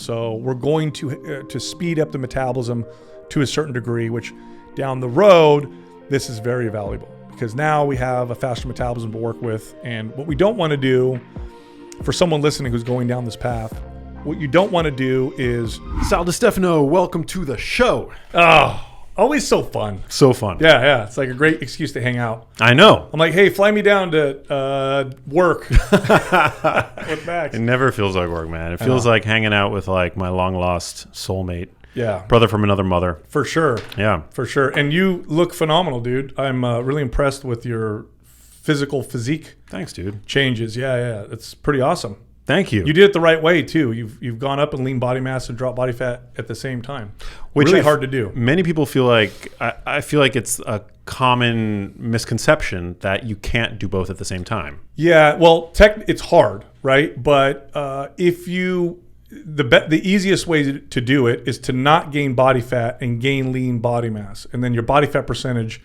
So we're going to speed up the metabolism to a certain degree, which down the road, this is very valuable because now we have a faster metabolism to work with. And what we don't want to do for someone listening who's going down this path, what you don't want to do is... Sal Stefano, welcome to the show. Oh, always so fun. So fun. Yeah. It's like a great excuse to hang out. I know. I'm like, hey, fly me down to work with Max. It never feels like work, man. It feels like hanging out with like my long lost soulmate. Yeah. Brother from another mother. For sure. Yeah. For sure. And you look phenomenal, dude. I'm really impressed with your physique. Thanks, dude. Changes. Yeah. It's pretty awesome. Thank you. You did it the right way too. You've gone up in lean body mass and dropped body fat at the same time. Which really hard to do. Many people feel like I feel like it's a common misconception that you can't do both at the same time. Yeah, well, it's hard, right? But if you the easiest way to do it is to not gain body fat and gain lean body mass, and then your body fat percentage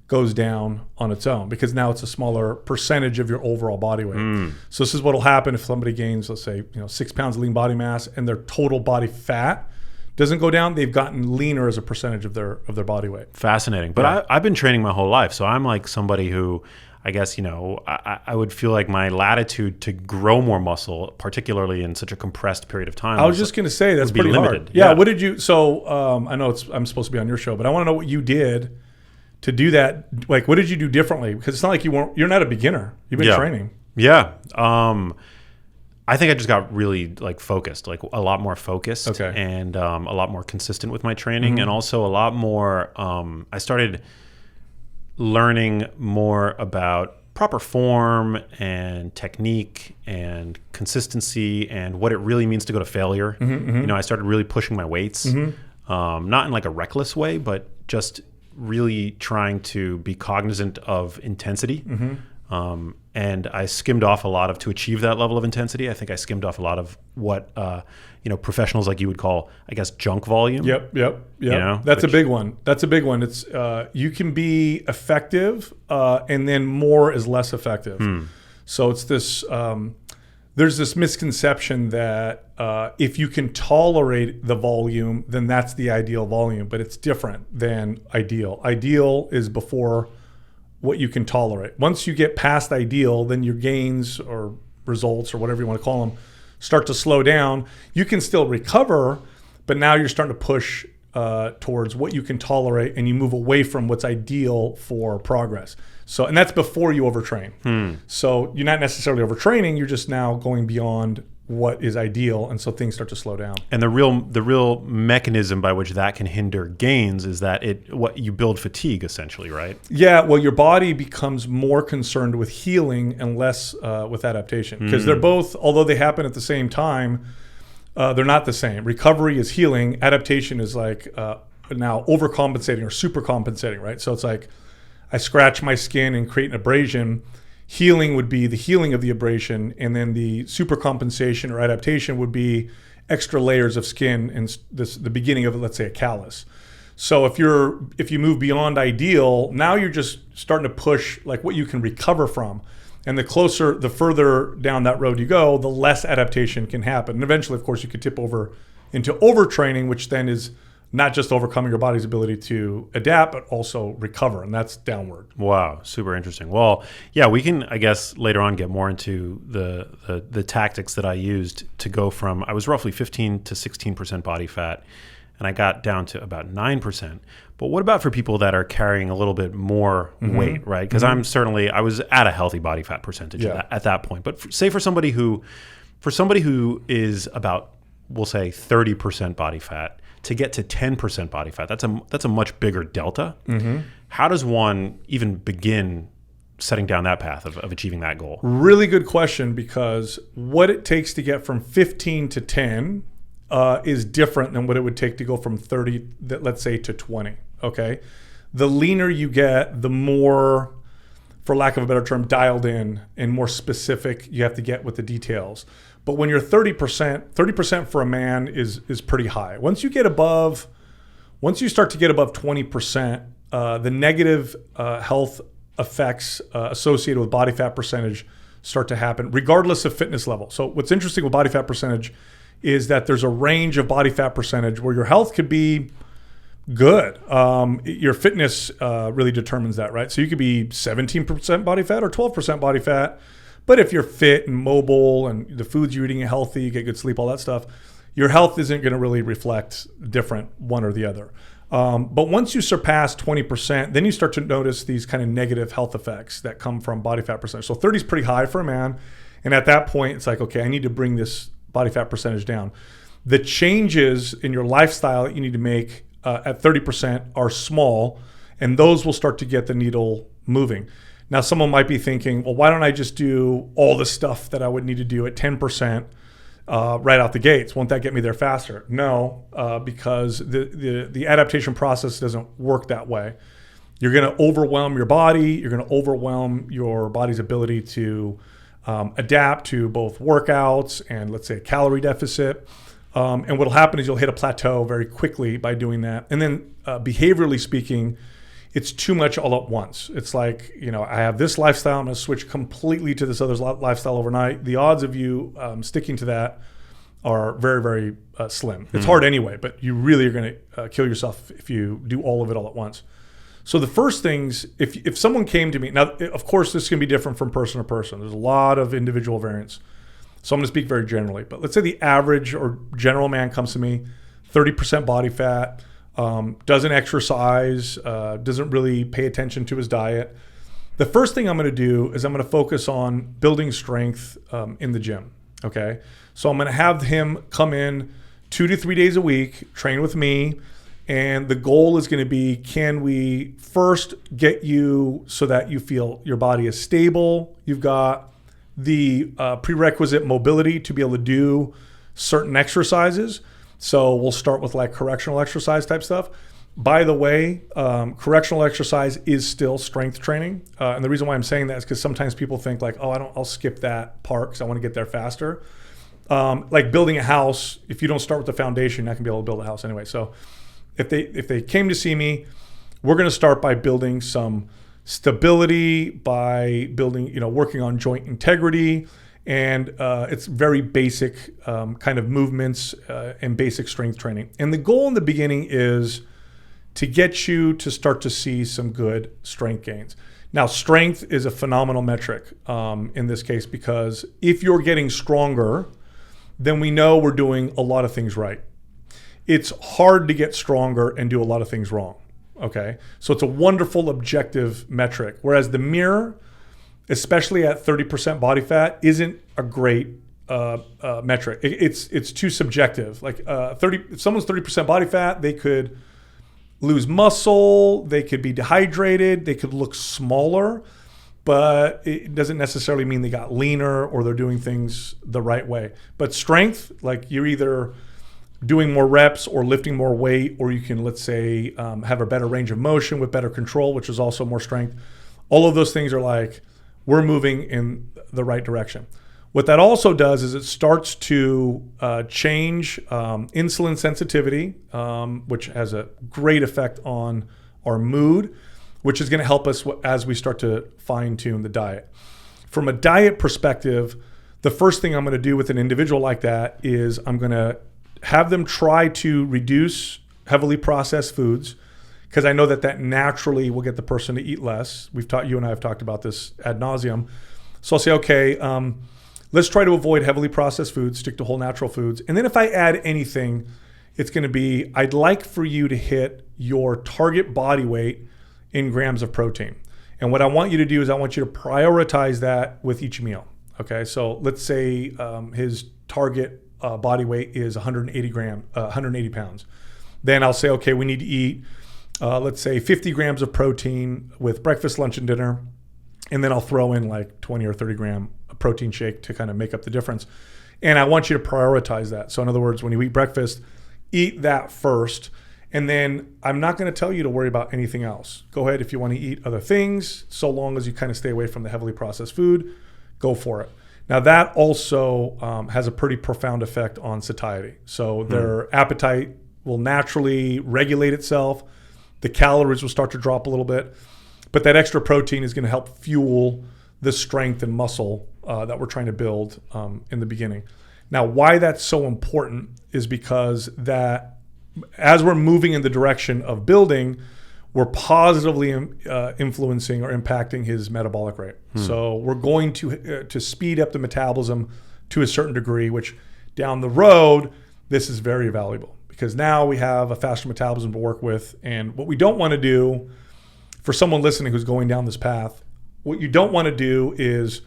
goes down on its own because now it's a smaller percentage of your overall body weight. So this is what will happen if somebody gains, let's say, 6 pounds of lean body mass and their total body fat doesn't go down. They've gotten leaner as a percentage of their body weight. Fascinating. But I've been training my whole life, so I'm like somebody who, I guess, I would feel like my latitude to grow more muscle, particularly in such a compressed period of time. I was just going to say that's pretty limited. hard. Yeah. What did you? So I know I'm supposed to be on your show, but I want to know what you did to do that. Like, what did you do differently? Because it's not like you're not a beginner. You've been training. Yeah. I think I just got really like focused, like a lot more focused, and a lot more consistent with my training, and also a lot more. I started learning more about proper form and technique and consistency and what it really means to go to failure. I started really pushing my weights, not in like a reckless way, but just really trying to be cognizant of intensity. And I skimmed off a lot to achieve that level of intensity. I think I skimmed off a lot of what, professionals like you would call, I guess, junk volume. Yep. That's a big one. It's you can be effective and then more is less effective. So it's this, there's this misconception that if you can tolerate the volume, then that's the ideal volume, but it's different than ideal. Ideal is before what you can tolerate. Once you get past ideal, then your gains or results or whatever you want to call them start to slow down. You can still recover, but now you're starting to push towards what you can tolerate and you move away from what's ideal for progress. So, and that's before you overtrain. So you're not necessarily overtraining, you're just now going beyond what is ideal, and so things start to slow down. And the real mechanism by which that can hinder gains is that what you build fatigue, essentially, right? Yeah, well, your body becomes more concerned with healing and less with adaptation, because they're both, although they happen at the same time, they're not the same. Recovery is healing. Adaptation is like now overcompensating or supercompensating, right? So it's like I scratch my skin and create an abrasion. Healing would be the healing of the abrasion, and then the supercompensation or adaptation would be extra layers of skin and the beginning of, let's say, a callus. So if you move beyond ideal, now you're just starting to push like what you can recover from. And the further down that road you go, the less adaptation can happen. And eventually, of course, you could tip over into overtraining, which then is not just overcoming your body's ability to adapt, but also recover, and that's downward. Wow, super interesting. Well, yeah, we can, I guess, later on get more into the tactics that I used to go from, I was roughly 15 to 16% body fat, and I got down to about 9%. But what about for people that are carrying a little bit more weight, right? Because I was at a healthy body fat percentage at that point. But say for somebody who is about, we'll say, 30% body fat, to get to 10% body fat, that's a much bigger delta. How does one even begin setting down that path of achieving that goal? Really good question, because what it takes to get from 15 to 10 is different than what it would take to go from 30, let's say, to 20. Okay, the leaner you get, the more, for lack of a better term, dialed in and more specific you have to get with the details. But when you're 30% for a man is pretty high. Once you start to get above 20%, the negative health effects associated with body fat percentage start to happen, regardless of fitness level. So what's interesting with body fat percentage is that there's a range of body fat percentage where your health could be good. Your fitness really determines that, right? So you could be 17% body fat or 12% body fat, but if you're fit and mobile and the foods you're eating are healthy, you get good sleep, all that stuff, your health isn't going to really reflect different one or the other. But once you surpass 20%, then you start to notice these kind of negative health effects that come from body fat percentage. So 30 is pretty high for a man. And at that point, it's like, okay, I need to bring this body fat percentage down. The changes in your lifestyle that you need to make at 30% are small, and those will start to get the needle moving. Now, someone might be thinking, well, why don't I just do all the stuff that I would need to do at 10% right out the gates? Won't that get me there faster? No, because the adaptation process doesn't work that way. You're going to overwhelm your body. You're going to overwhelm your body's ability to adapt to both workouts and, let's say, a calorie deficit. And what'll happen is you'll hit a plateau very quickly by doing that. And then behaviorally speaking, it's too much all at once. It's like, I have this lifestyle, I'm going to switch completely to this other lifestyle overnight. The odds of you sticking to that are very, very slim. It's hard anyway, but you really are going to kill yourself if you do all of it all at once. So the first things, if someone came to me, now, of course, this can be different from person to person. There's a lot of individual variance. So I'm going to speak very generally, but let's say the average or general man comes to me, 30% body fat, doesn't exercise, doesn't really pay attention to his diet. The first thing I'm going to do is I'm going to focus on building strength in the gym. Okay. So I'm going to have him come in 2 to 3 days a week, train with me. And the goal is going to be, can we first get you so that you feel your body is stable? You've got the prerequisite mobility to be able to do certain exercises. So we'll start with like correctional exercise type stuff. By the way, correctional exercise is still strength training. And the reason why I'm saying that is because sometimes people think like, oh, I'll skip that part because I want to get there faster. Like building a house, if you don't start with the foundation, you're not gonna be able to build a house anyway. So if they came to see me, we're gonna start by building some stability, by building, working on joint integrity. And it's very basic kind of movements and basic strength training. And the goal in the beginning is to get you to start to see some good strength gains. Now, strength is a phenomenal metric in this case, because if you're getting stronger, then we know we're doing a lot of things right. It's hard to get stronger and do a lot of things wrong. Okay, so it's a wonderful objective metric, whereas the mirror, especially at 30% body fat, isn't a great metric. It's too subjective. Like if someone's 30% body fat, they could lose muscle, they could be dehydrated, they could look smaller, but it doesn't necessarily mean they got leaner or they're doing things the right way. But strength, like you're either doing more reps or lifting more weight, or you can, let's say, have a better range of motion with better control, which is also more strength. All of those things are like, we're moving in the right direction. What that also does is it starts to change insulin sensitivity, which has a great effect on our mood, which is going to help us as we start to fine tune the diet. From a diet perspective, the first thing I'm going to do with an individual like that is I'm going to have them try to reduce heavily processed foods, because I know that naturally will get the person to eat less. You and I have talked about this ad nauseum. So I'll say, okay, let's try to avoid heavily processed foods, stick to whole natural foods. And then if I add anything, it's going to be, I'd like for you to hit your target body weight in grams of protein. And what I want you to do is I want you to prioritize that with each meal. Okay, so let's say his target body weight is 180 pounds. Then I'll say, okay, we need to eat, let's say 50 grams of protein with breakfast, lunch, and dinner. And then I'll throw in like 20 or 30 gram protein shake to kind of make up the difference. And I want you to prioritize that. So in other words, when you eat breakfast, eat that first. And then I'm not going to tell you to worry about anything else. Go ahead if you want to eat other things, so long as you kind of stay away from the heavily processed food, go for it. Now that also has a pretty profound effect on satiety. So their appetite will naturally regulate itself. The calories will start to drop a little bit, but that extra protein is going to help fuel the strength and muscle that we're trying to build in the beginning. Now, why that's so important is because that as we're moving in the direction of building, we're positively influencing or impacting his metabolic rate. So we're going to speed up the metabolism to a certain degree, which down the road, this is very valuable because now we have a faster metabolism to work with. And what we don't want to do for someone listening who's going down this path, what you don't want to do is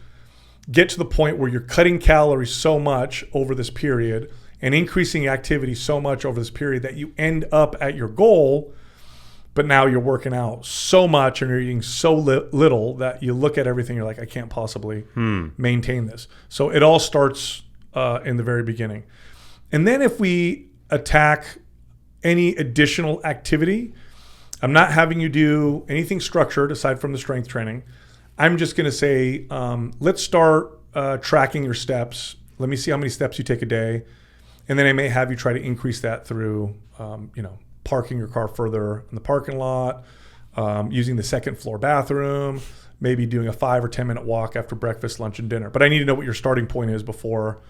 get to the point where you're cutting calories so much over this period and increasing activity so much over this period that you end up at your goal, but now you're working out so much and you're eating so little that you look at everything, you're like, I can't possibly maintain this. So it all starts in the very beginning. And then if we attack any additional activity, I'm not having you do anything structured aside from the strength training. I'm just going to say, let's start tracking your steps. Let me see how many steps you take a day. And then I may have you try to increase that through, parking your car further in the parking lot, using the second floor bathroom, maybe doing a 5 or 10 minute walk after breakfast, lunch, and dinner. But I need to know what your starting point is before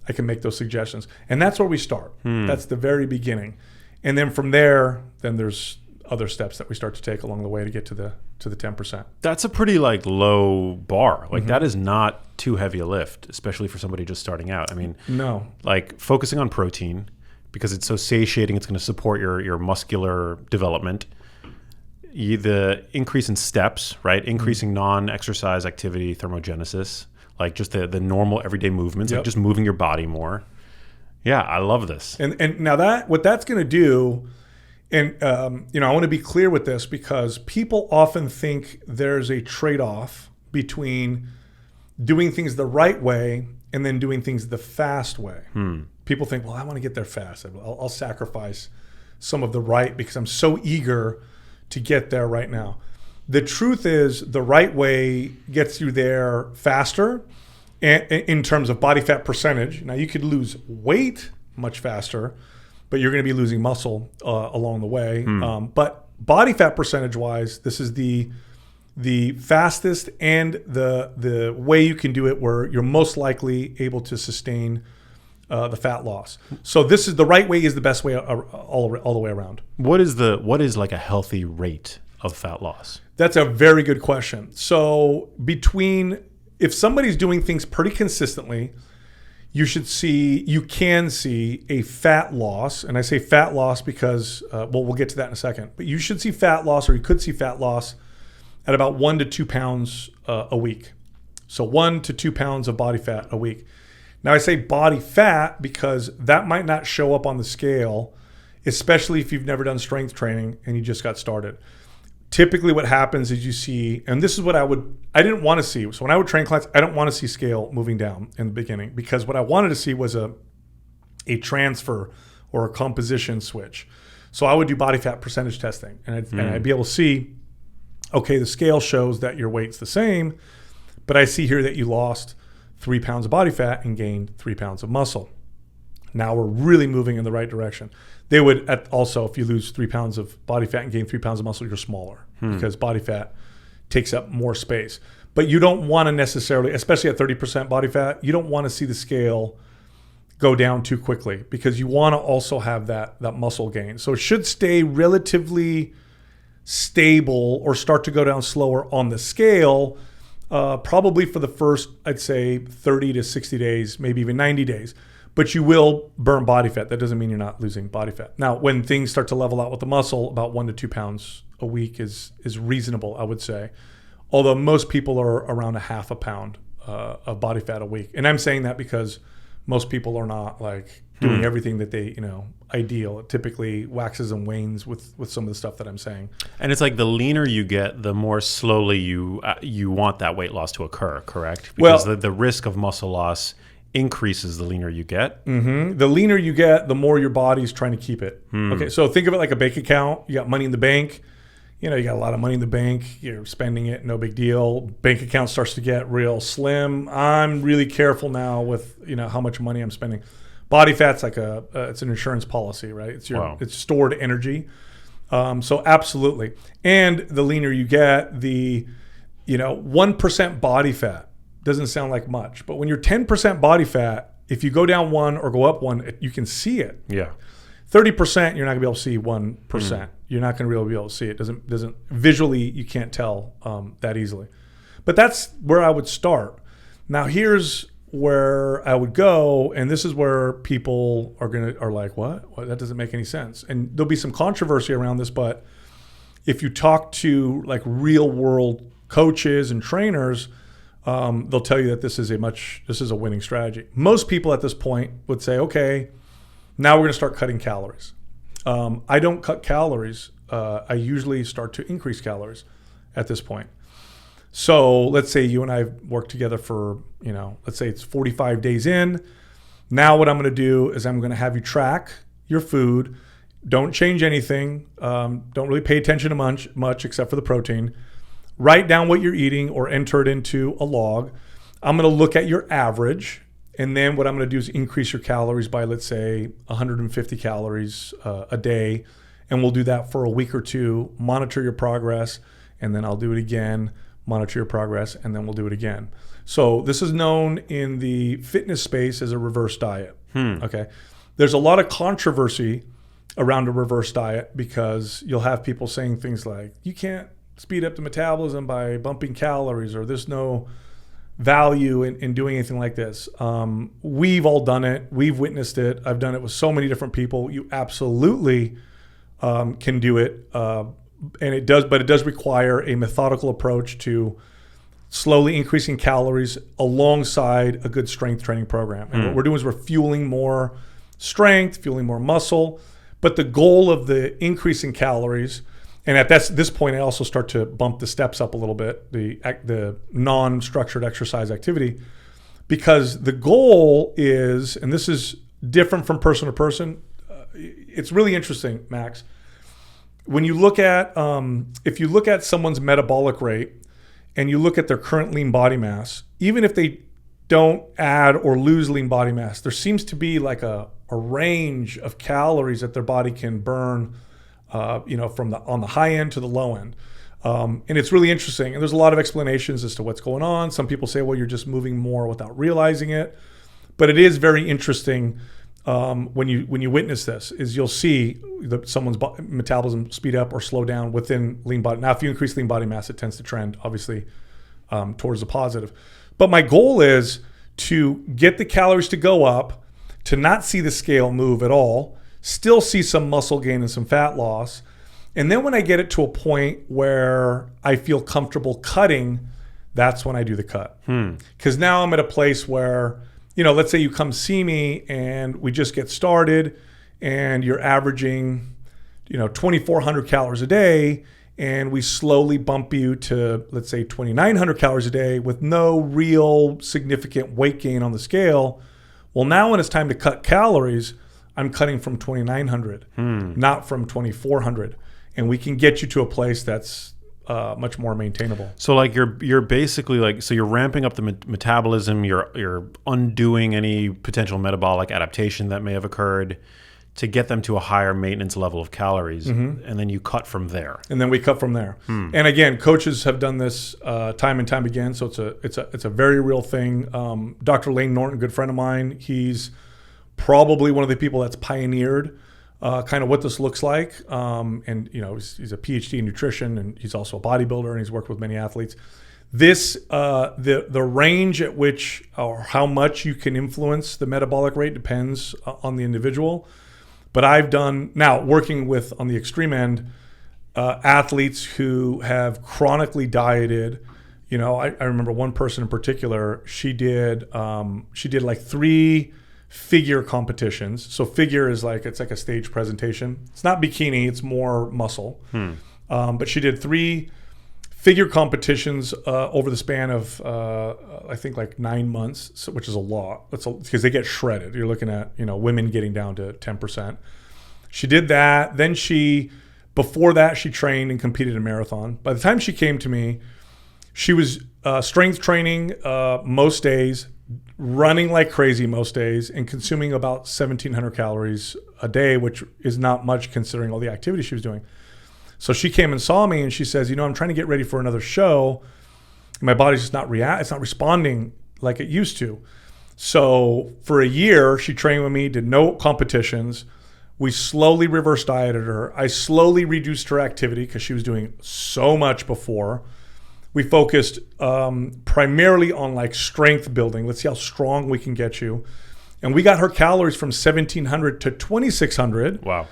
I can make those suggestions. And that's where we start. That's the very beginning. And then from there, then there's other steps that we start to take along the way to get to the 10%. That's a pretty low bar. That is not too heavy a lift, especially for somebody just starting out. I mean, no. Focusing on protein because it's so satiating, it's going to support your muscular development. The increase in steps, right? Increasing non-exercise activity, thermogenesis, just the normal everyday movements, just moving your body more. Yeah, I love this. And now what that's going to do. And, I want to be clear with this because people often think there's a trade-off between doing things the right way and then doing things the fast way. People think, well, I want to get there fast. I'll sacrifice some of the right because I'm so eager to get there right now. The truth is the right way gets you there faster in terms of body fat percentage. Now, you could lose weight much faster, but you're going to be losing muscle along the way. But body fat percentage wise, this is the fastest and the way you can do it where you're most likely able to sustain the fat loss. So this is the right way is the best way all the way around. What is a healthy rate of fat loss? That's a very good question. So if somebody's doing things pretty consistently, you can see a fat loss. And I say fat loss because, we'll get to that in a second. But you should see fat loss, or you could see fat loss at about 1 to 2 pounds a week. So 1 to 2 pounds of body fat a week. Now I say body fat because that might not show up on the scale, especially if you've never done strength training and you just got started. Typically what happens is you see, and this is what I didn't want to see. So when I would train clients, I don't want to see scale moving down in the beginning because what I wanted to see was a transfer or a composition switch. So I would do body fat percentage testing and I'd be able to see, okay, the scale shows that your weight's the same, but I see here that you lost 3 pounds of body fat and gained 3 pounds of muscle. Now we're really moving in the right direction. They would also, if you lose 3 pounds of body fat and gain 3 pounds of muscle, you're smaller because body fat takes up more space. But you don't want to necessarily, especially at 30% body fat, you don't want to see the scale go down too quickly because you want to also have that muscle gain. So it should stay relatively stable or start to go down slower on the scale, probably for the first, I'd say 30 to 60 days, maybe even 90 days. But you will burn body fat. That doesn't mean you're not losing body fat. Now, when things start to level out with the muscle, about 1 to 2 pounds a week is reasonable, I would say. Although most people are around a half a pound of body fat a week. And I'm saying that because most people are not doing everything that they, ideal. It typically waxes and wanes with some of the stuff that I'm saying. And it's the leaner you get, the more slowly you want that weight loss to occur, correct? Because the risk of muscle loss increases the leaner you get. Mm-hmm. The leaner you get, the more your body's trying to keep it. Okay, so think of it like a bank account. You got money in the bank. You got a lot of money in the bank. You're spending it, no big deal. Bank account starts to get real slim. I'm really careful now with how much money I'm spending. Body fat's it's an insurance policy, right? It's stored energy. So absolutely. And the leaner you get, the 1% body fat doesn't sound like much, but when you're 10% body fat, if you go down 1 or go up 1, you can see it. Yeah. 30%, you're not gonna be able to see 1%. You're not gonna really be able to see it. Doesn't visually, you can't tell that easily. But that's where I would start. Now here's where I would go, and this is where people are like, what? That doesn't make any sense. And there'll be some controversy around this, but if you talk to like real world coaches and trainers, they'll tell you that this is a winning strategy. Most people at this point would say, okay, now we're going to start cutting calories. I don't cut calories. I usually start to increase calories at this point. So let's say you and I have worked together for, let's say it's 45 days in. Now what I'm going to do is I'm going to have you track your food. Don't change anything. Don't really pay attention to much except for the protein. Write down what you're eating or enter it into a log. I'm going to look at your average. And then what I'm going to do is increase your calories by, let's say, 150 calories a day. And we'll do that for a week or two, monitor your progress, and then I'll do it again, monitor your progress, and then we'll do it again. So this is known in the fitness space as a reverse diet. Okay. There's a lot of controversy around a reverse diet because you'll have people saying things like, you can't speed up the metabolism by bumping calories, or there's no value in doing anything like this. We've all done it. We've witnessed it. I've done it with so many different people. You absolutely can do it. And it does require a methodical approach to slowly increasing calories alongside a good strength training program. And what we're doing is we're fueling more strength, fueling more muscle. But the goal of the increase in calories, and at this point, I also start to bump the steps up a little bit, the non-structured exercise activity, because the goal is, and this is different from person to person, it's really interesting, Max. When you look at, if you look at someone's metabolic rate and you look at their current lean body mass, even if they don't add or lose lean body mass, there seems to be like a range of calories that their body can burn, from on the high end to the low end. And it's really interesting. And there's a lot of explanations as to what's going on. Some people say, well, you're just moving more without realizing it. But it is very interesting when you witness this, is you'll see someone's metabolism speed up or slow down within lean body. Now, if you increase lean body mass, it tends to trend, obviously, towards the positive. But my goal is to get the calories to go up, to not see the scale move at all, still see some muscle gain and some fat loss. And then when I get it to a point where I feel comfortable cutting, that's when I do the cut. Because now I'm at a place where, let's say you come see me and we just get started and you're averaging, 2,400 calories a day, and we slowly bump you to, let's say, 2,900 calories a day with no real significant weight gain on the scale. Well, now when it's time to cut calories, I'm cutting from 2,900, not from 2,400. And we can get you to a place that's much more maintainable. So like you're basically like, so you're ramping up the metabolism, you're undoing any potential metabolic adaptation that may have occurred to get them to a higher maintenance level of calories, and then you cut from there. And then we cut from there. And again, coaches have done this time and time again, so it's a very real thing. Dr. Lane Norton, a good friend of mine, he's probably one of the people that's pioneered kind of what this looks like. And he's a PhD in nutrition, and he's also a bodybuilder, and he's worked with many athletes. This the range at which or how much you can influence the metabolic rate depends on the individual. But I've done, now working with, on the extreme end, athletes who have chronically dieted. I remember one person in particular, she did like 3 figure competitions. So figure is it's like a stage presentation. It's not bikini, it's more muscle. But she did 3 figure competitions over the span of, I think, like 9 months, which is a lot. Because they get shredded. You're looking at, women getting down to 10%. She did that. Then before that, she trained and competed in a marathon. By the time she came to me, she was strength training most days, running like crazy most days, and consuming about 1,700 calories a day, which is not much considering all the activity she was doing. So she came and saw me, and she says, I'm trying to get ready for another show. My body's just not it's not responding like it used to. So for a year, she trained with me, did no competitions. We slowly reverse dieted her. I slowly reduced her activity because she was doing so much before. We focused primarily on like strength building. Let's see how strong we can get you. And we got her calories from 1,700 to 2,600. Wow.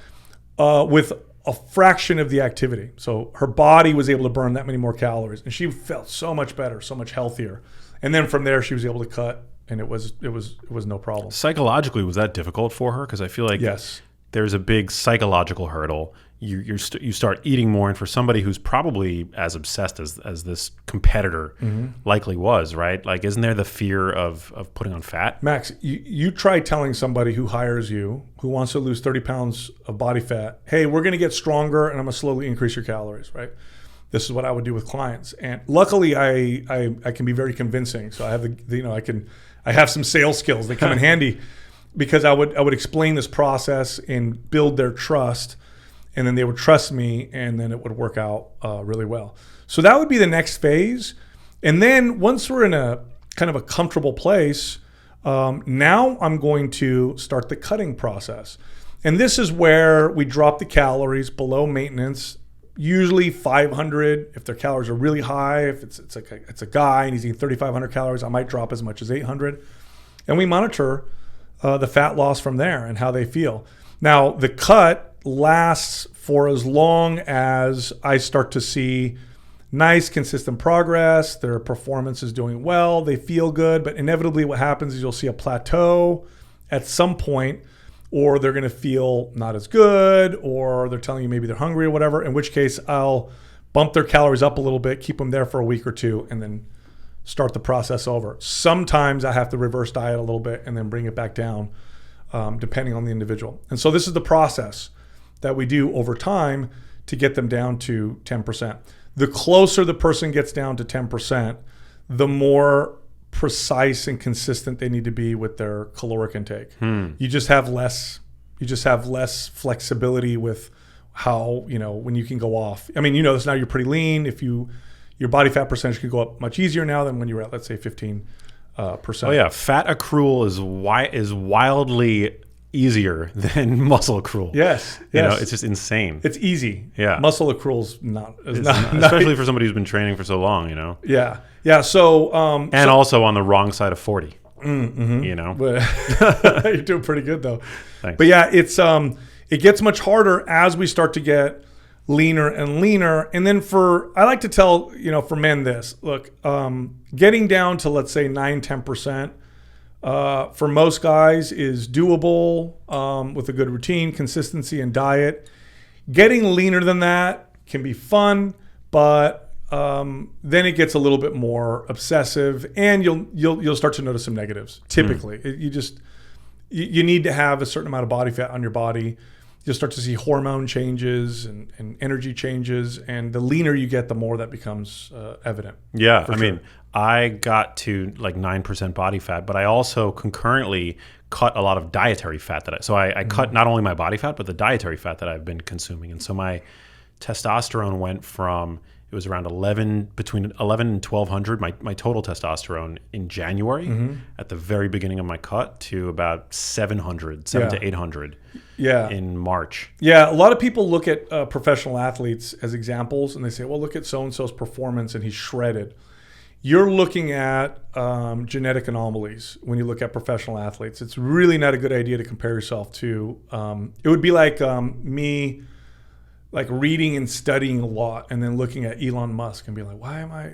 With a fraction of the activity. So her body was able to burn that many more calories. And she felt so much better, so much healthier. And then from there, she was able to cut, and it was no problem. Psychologically, was that difficult for her? Because I feel like yes, there's a big psychological hurdle. You start eating more, and for somebody who's probably as obsessed as this competitor likely was, right? Like, isn't there the fear of putting on fat? Max, you try telling somebody who hires you, who wants to lose 30 pounds of body fat, hey, we're going to get stronger, and I'm going to slowly increase your calories, right? This is what I would do with clients, and luckily I can be very convincing. So I have I have some sales skills that come in handy, because I would explain this process and build their trust. And then they would trust me, and then it would work out really well. So that would be the next phase. And then once we're in a kind of a comfortable place, now I'm going to start the cutting process. And this is where we drop the calories below maintenance, usually 500. If their calories are really high, if it's a guy and he's eating 3,500 calories, I might drop as much as 800. And we monitor the fat loss from there and how they feel. Now, the cut lasts for as long as I start to see nice, consistent progress. Their performance is doing well. They feel good. But inevitably what happens is you'll see a plateau at some point, or they're going to feel not as good, or they're telling you maybe they're hungry or whatever, in which case I'll bump their calories up a little bit, keep them there for a week or two, and then start the process over. Sometimes I have to reverse diet a little bit and then bring it back down, depending on the individual. And so this is the process that we do over time to get them down to 10%. The closer the person gets down to 10%, the more precise and consistent they need to be with their caloric intake. You just have less flexibility with how, when you can go off. I mean, this now you're pretty lean. Your body fat percentage can go up much easier now than when you were at, let's say, 15%. Oh yeah, fat accrual is wildly easier than muscle accrual. Yes. It's just insane. It's easy. Yeah. Muscle accrual's not especially for somebody who's been training for so long, Yeah. So also on the wrong side of 40. But you're doing pretty good though. Thanks. But yeah, it gets much harder as we start to get leaner and leaner. And then I like to tell, for men this, look, getting down to, let's say 9-10%, for most guys is doable with a good routine, consistency, and diet. Getting leaner than that can be fun, but then it gets a little bit more obsessive, and you'll start to notice some negatives. Typically, you need to have a certain amount of body fat on your body. You'll start to see hormone changes and energy changes, and the leaner you get, the more that becomes evident. Yeah, I mean, I got to like 9% body fat, but I also concurrently cut a lot of dietary fat I cut not only my body fat, but the dietary fat that I've been consuming. And so my testosterone went from, it was around between 11 and 1200, my total testosterone in January at the very beginning of my cut, to about 7 to 800 in March. Yeah, a lot of people look at professional athletes as examples, and they say, well, look at so-and-so's performance and he's shredded. You're looking at genetic anomalies when you look at professional athletes. It's really not a good idea to compare yourself to. It would be like me, like reading and studying a lot, and then looking at Elon Musk and being like, why am I?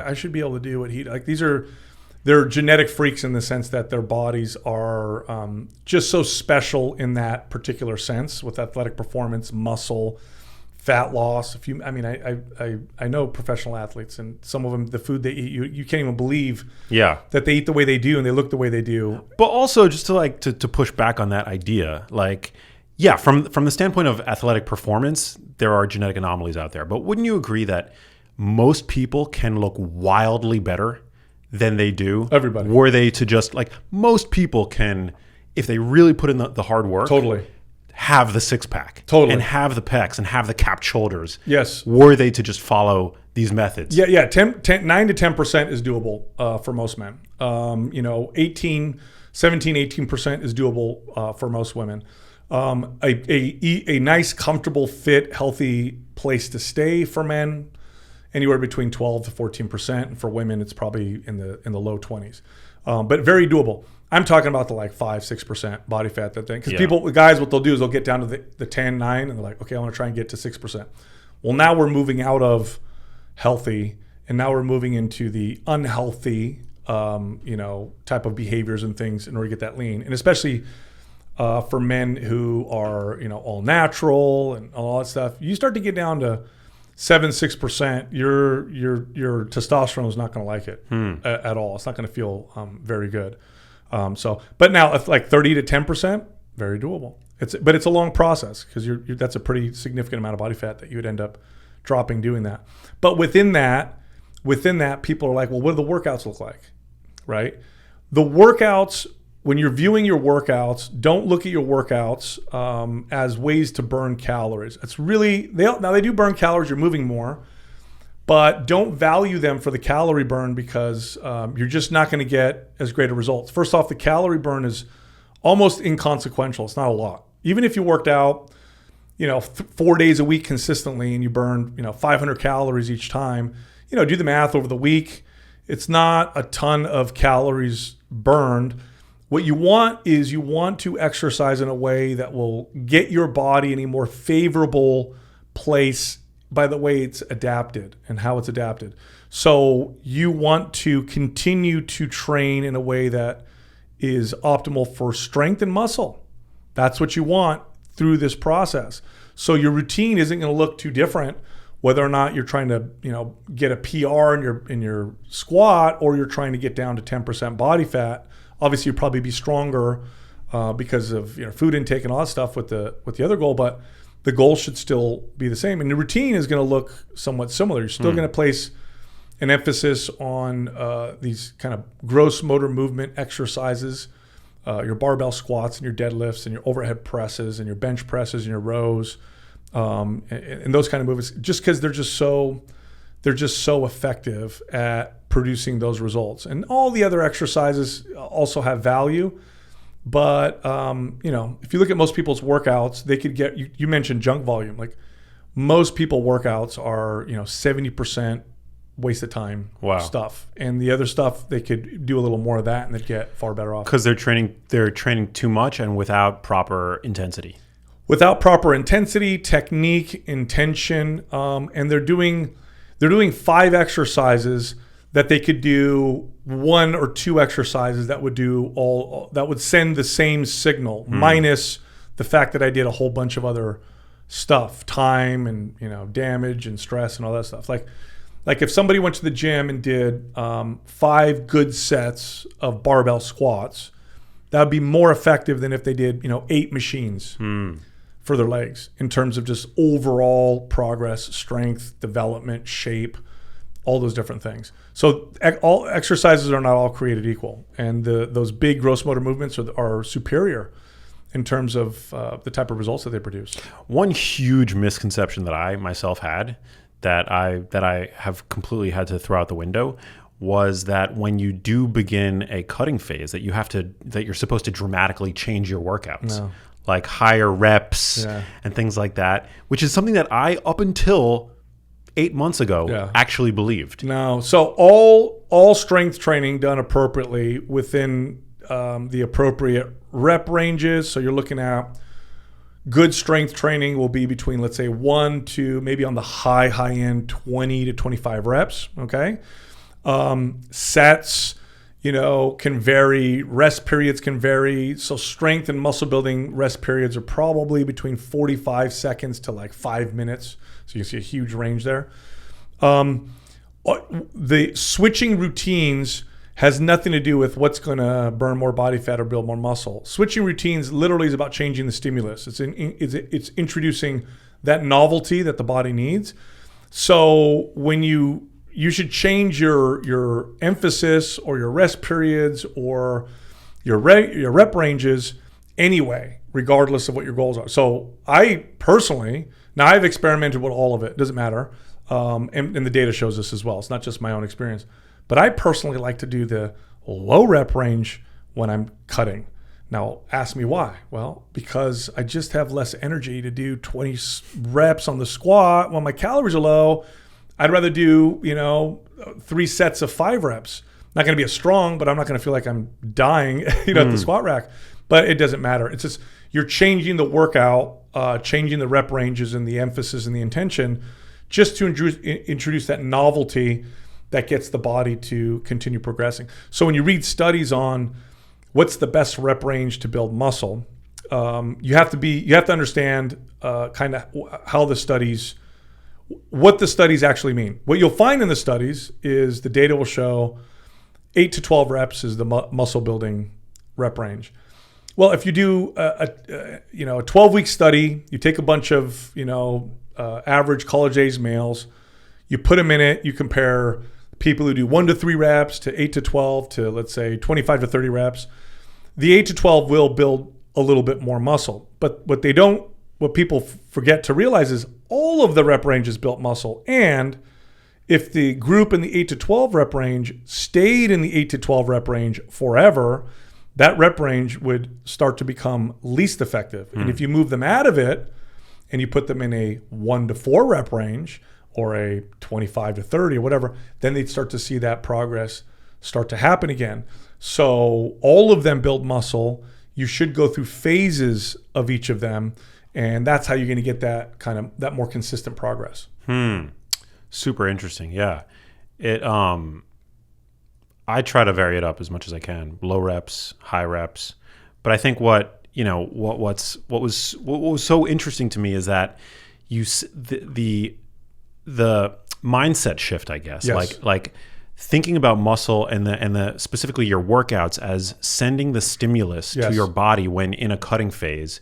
I should be able to do what he like. They're genetic freaks in the sense that their bodies are just so special in that particular sense with athletic performance, muscle, fat loss. I know professional athletes, and some of them, the food they eat, you can't even believe that they eat the way they do and they look the way they do. But also, just to push back on that idea, from the standpoint of athletic performance, there are genetic anomalies out there. But wouldn't you agree that most people can look wildly better than they do? Everybody. Were they to just, most people can, if they really put in the hard work. Totally. Have the six pack. Totally. And have the pecs and have the capped shoulders. Yes. Were they to just follow these methods? Yeah, 9 to 10% is doable for most men. 17, 18% is doable for most women. A nice, comfortable, fit, healthy place to stay for men, anywhere between 12 to 14%. And for women, it's probably in the low 20s. But very doable. I'm talking about the 5-6% body fat that thing. Because guys, what they'll do is they'll get down to the 10, 9, and they're like, okay, I want to try and get to 6%. Well, now we're moving out of healthy, and now we're moving into the unhealthy, type of behaviors and things in order to get that lean. And especially for men who are, all natural and all that stuff, you start to get down to 7-6%, your testosterone is not going to like it at all. It's not going to feel very good. But now if 30 to 10%, very doable. But it's a long process because that's a pretty significant amount of body fat that you would end up dropping doing that. But within that, people are like, well, what do the workouts look like, right? The workouts, when you're viewing your workouts, don't look at your workouts as ways to burn calories. It's really, they do burn calories, you're moving more, but don't value them for the calorie burn because you're just not going to get as great a results. First off, the calorie burn is almost inconsequential. It's not a lot. Even if you worked out, 4 days a week consistently and you burned, 500 calories each time, do the math over the week. It's not a ton of calories burned. What you want is to exercise in a way that will get your body in a more favorable place by the way it's adapted and how it's adapted. So you want to continue to train in a way that is optimal for strength and muscle. That's what you want through this process. So your routine isn't going to look too different whether or not you're trying to, get a PR in your squat or you're trying to get down to 10% body fat. Obviously, you'll probably be stronger because of food intake and all that stuff with the other goal, but the goal should still be the same. And the routine is going to look somewhat similar. You're still going to place an emphasis on these kind of gross motor movement exercises, your barbell squats and your deadlifts and your overhead presses and your bench presses and your rows, and those kind of movements, just because they're just so effective at producing those results. And all the other exercises also have value. But, if you look at most people's workouts, they could get, you mentioned junk volume. Like most people workouts are, 70% waste of time stuff. And the other stuff, they could do a little more of that and they'd get far better off. Because they're training too much and without proper intensity. Without proper intensity, technique, intention, and they're doing 5 exercises that they could do 1 or 2 exercises that would send the same signal, minus the fact that I did a whole bunch of other stuff, time and damage and stress and all that stuff. Like if somebody went to the gym and did 5 good sets of barbell squats, that would be more effective than if they did 8 machines for their legs in terms of just overall progress, strength, development, shape, all those different things. So all exercises are not all created equal, and those big gross motor movements are superior in terms of the type of results that they produce. One huge misconception that I myself had that I have completely had to throw out the window was that when you do begin a cutting phase, that you're supposed to dramatically change your workouts. No. Like higher reps and things like that, which is something that I, up until 8 months ago, actually believed. No. So all strength training done appropriately within the appropriate rep ranges. So you're looking at good strength training will be between, let's say, 1 to maybe on the high end, 20 to 25 reps. Okay. Sets, can vary. Rest periods can vary. So strength and muscle building rest periods are probably between 45 seconds to 5 minutes. So you can see a huge range there. The switching routines has nothing to do with what's going to burn more body fat or build more muscle. Switching routines literally is about changing the stimulus. It's introducing that novelty that the body needs. So when you should change your emphasis or your rest periods or your rep ranges anyway, regardless of what your goals are. So I personally, now I've experimented with all of it. It doesn't matter. And the data shows this as well. It's not just my own experience. But I personally like to do the low rep range when I'm cutting. Now, ask me why. Well, because I just have less energy to do 20 reps on the squat when my calories are low. I'd rather do, 3 sets of 5 reps. Not going to be as strong, but I'm not going to feel like I'm dying, at the squat rack. But it doesn't matter. It's just you're changing the workout, changing the rep ranges and the emphasis and the intention, just to introduce that novelty that gets the body to continue progressing. So when you read studies on what's the best rep range to build muscle, you have to understand kind of what the studies actually mean. What you'll find in the studies is the data will show 8 to 12 reps is the muscle building rep range. Well, if you do a 12-week study, you take a bunch of average college-age males, you put them in it, you compare people who do 1 to 3 reps to 8 to 12 to, let's say, 25 to 30 reps. The 8 to 12 will build a little bit more muscle. But what people forget to realize is all of the rep range is built muscle. And if the group in the 8 to 12 rep range stayed in the 8 to 12 rep range forever, that rep range would start to become least effective. And if you move them out of it and you put them in a 1 to 4 rep range or a 25 to 30 or whatever, then they'd start to see that progress start to happen again. So all of them build muscle. You should go through phases of each of them. And that's how you're going to get that more consistent progress. Super interesting. Yeah. I try to vary it up as much as I can. Low reps, high reps. But I think what was so interesting to me is that the mindset shift, I guess. Yes. Like thinking about muscle and the specifically your workouts as sending the stimulus to your body when in a cutting phase.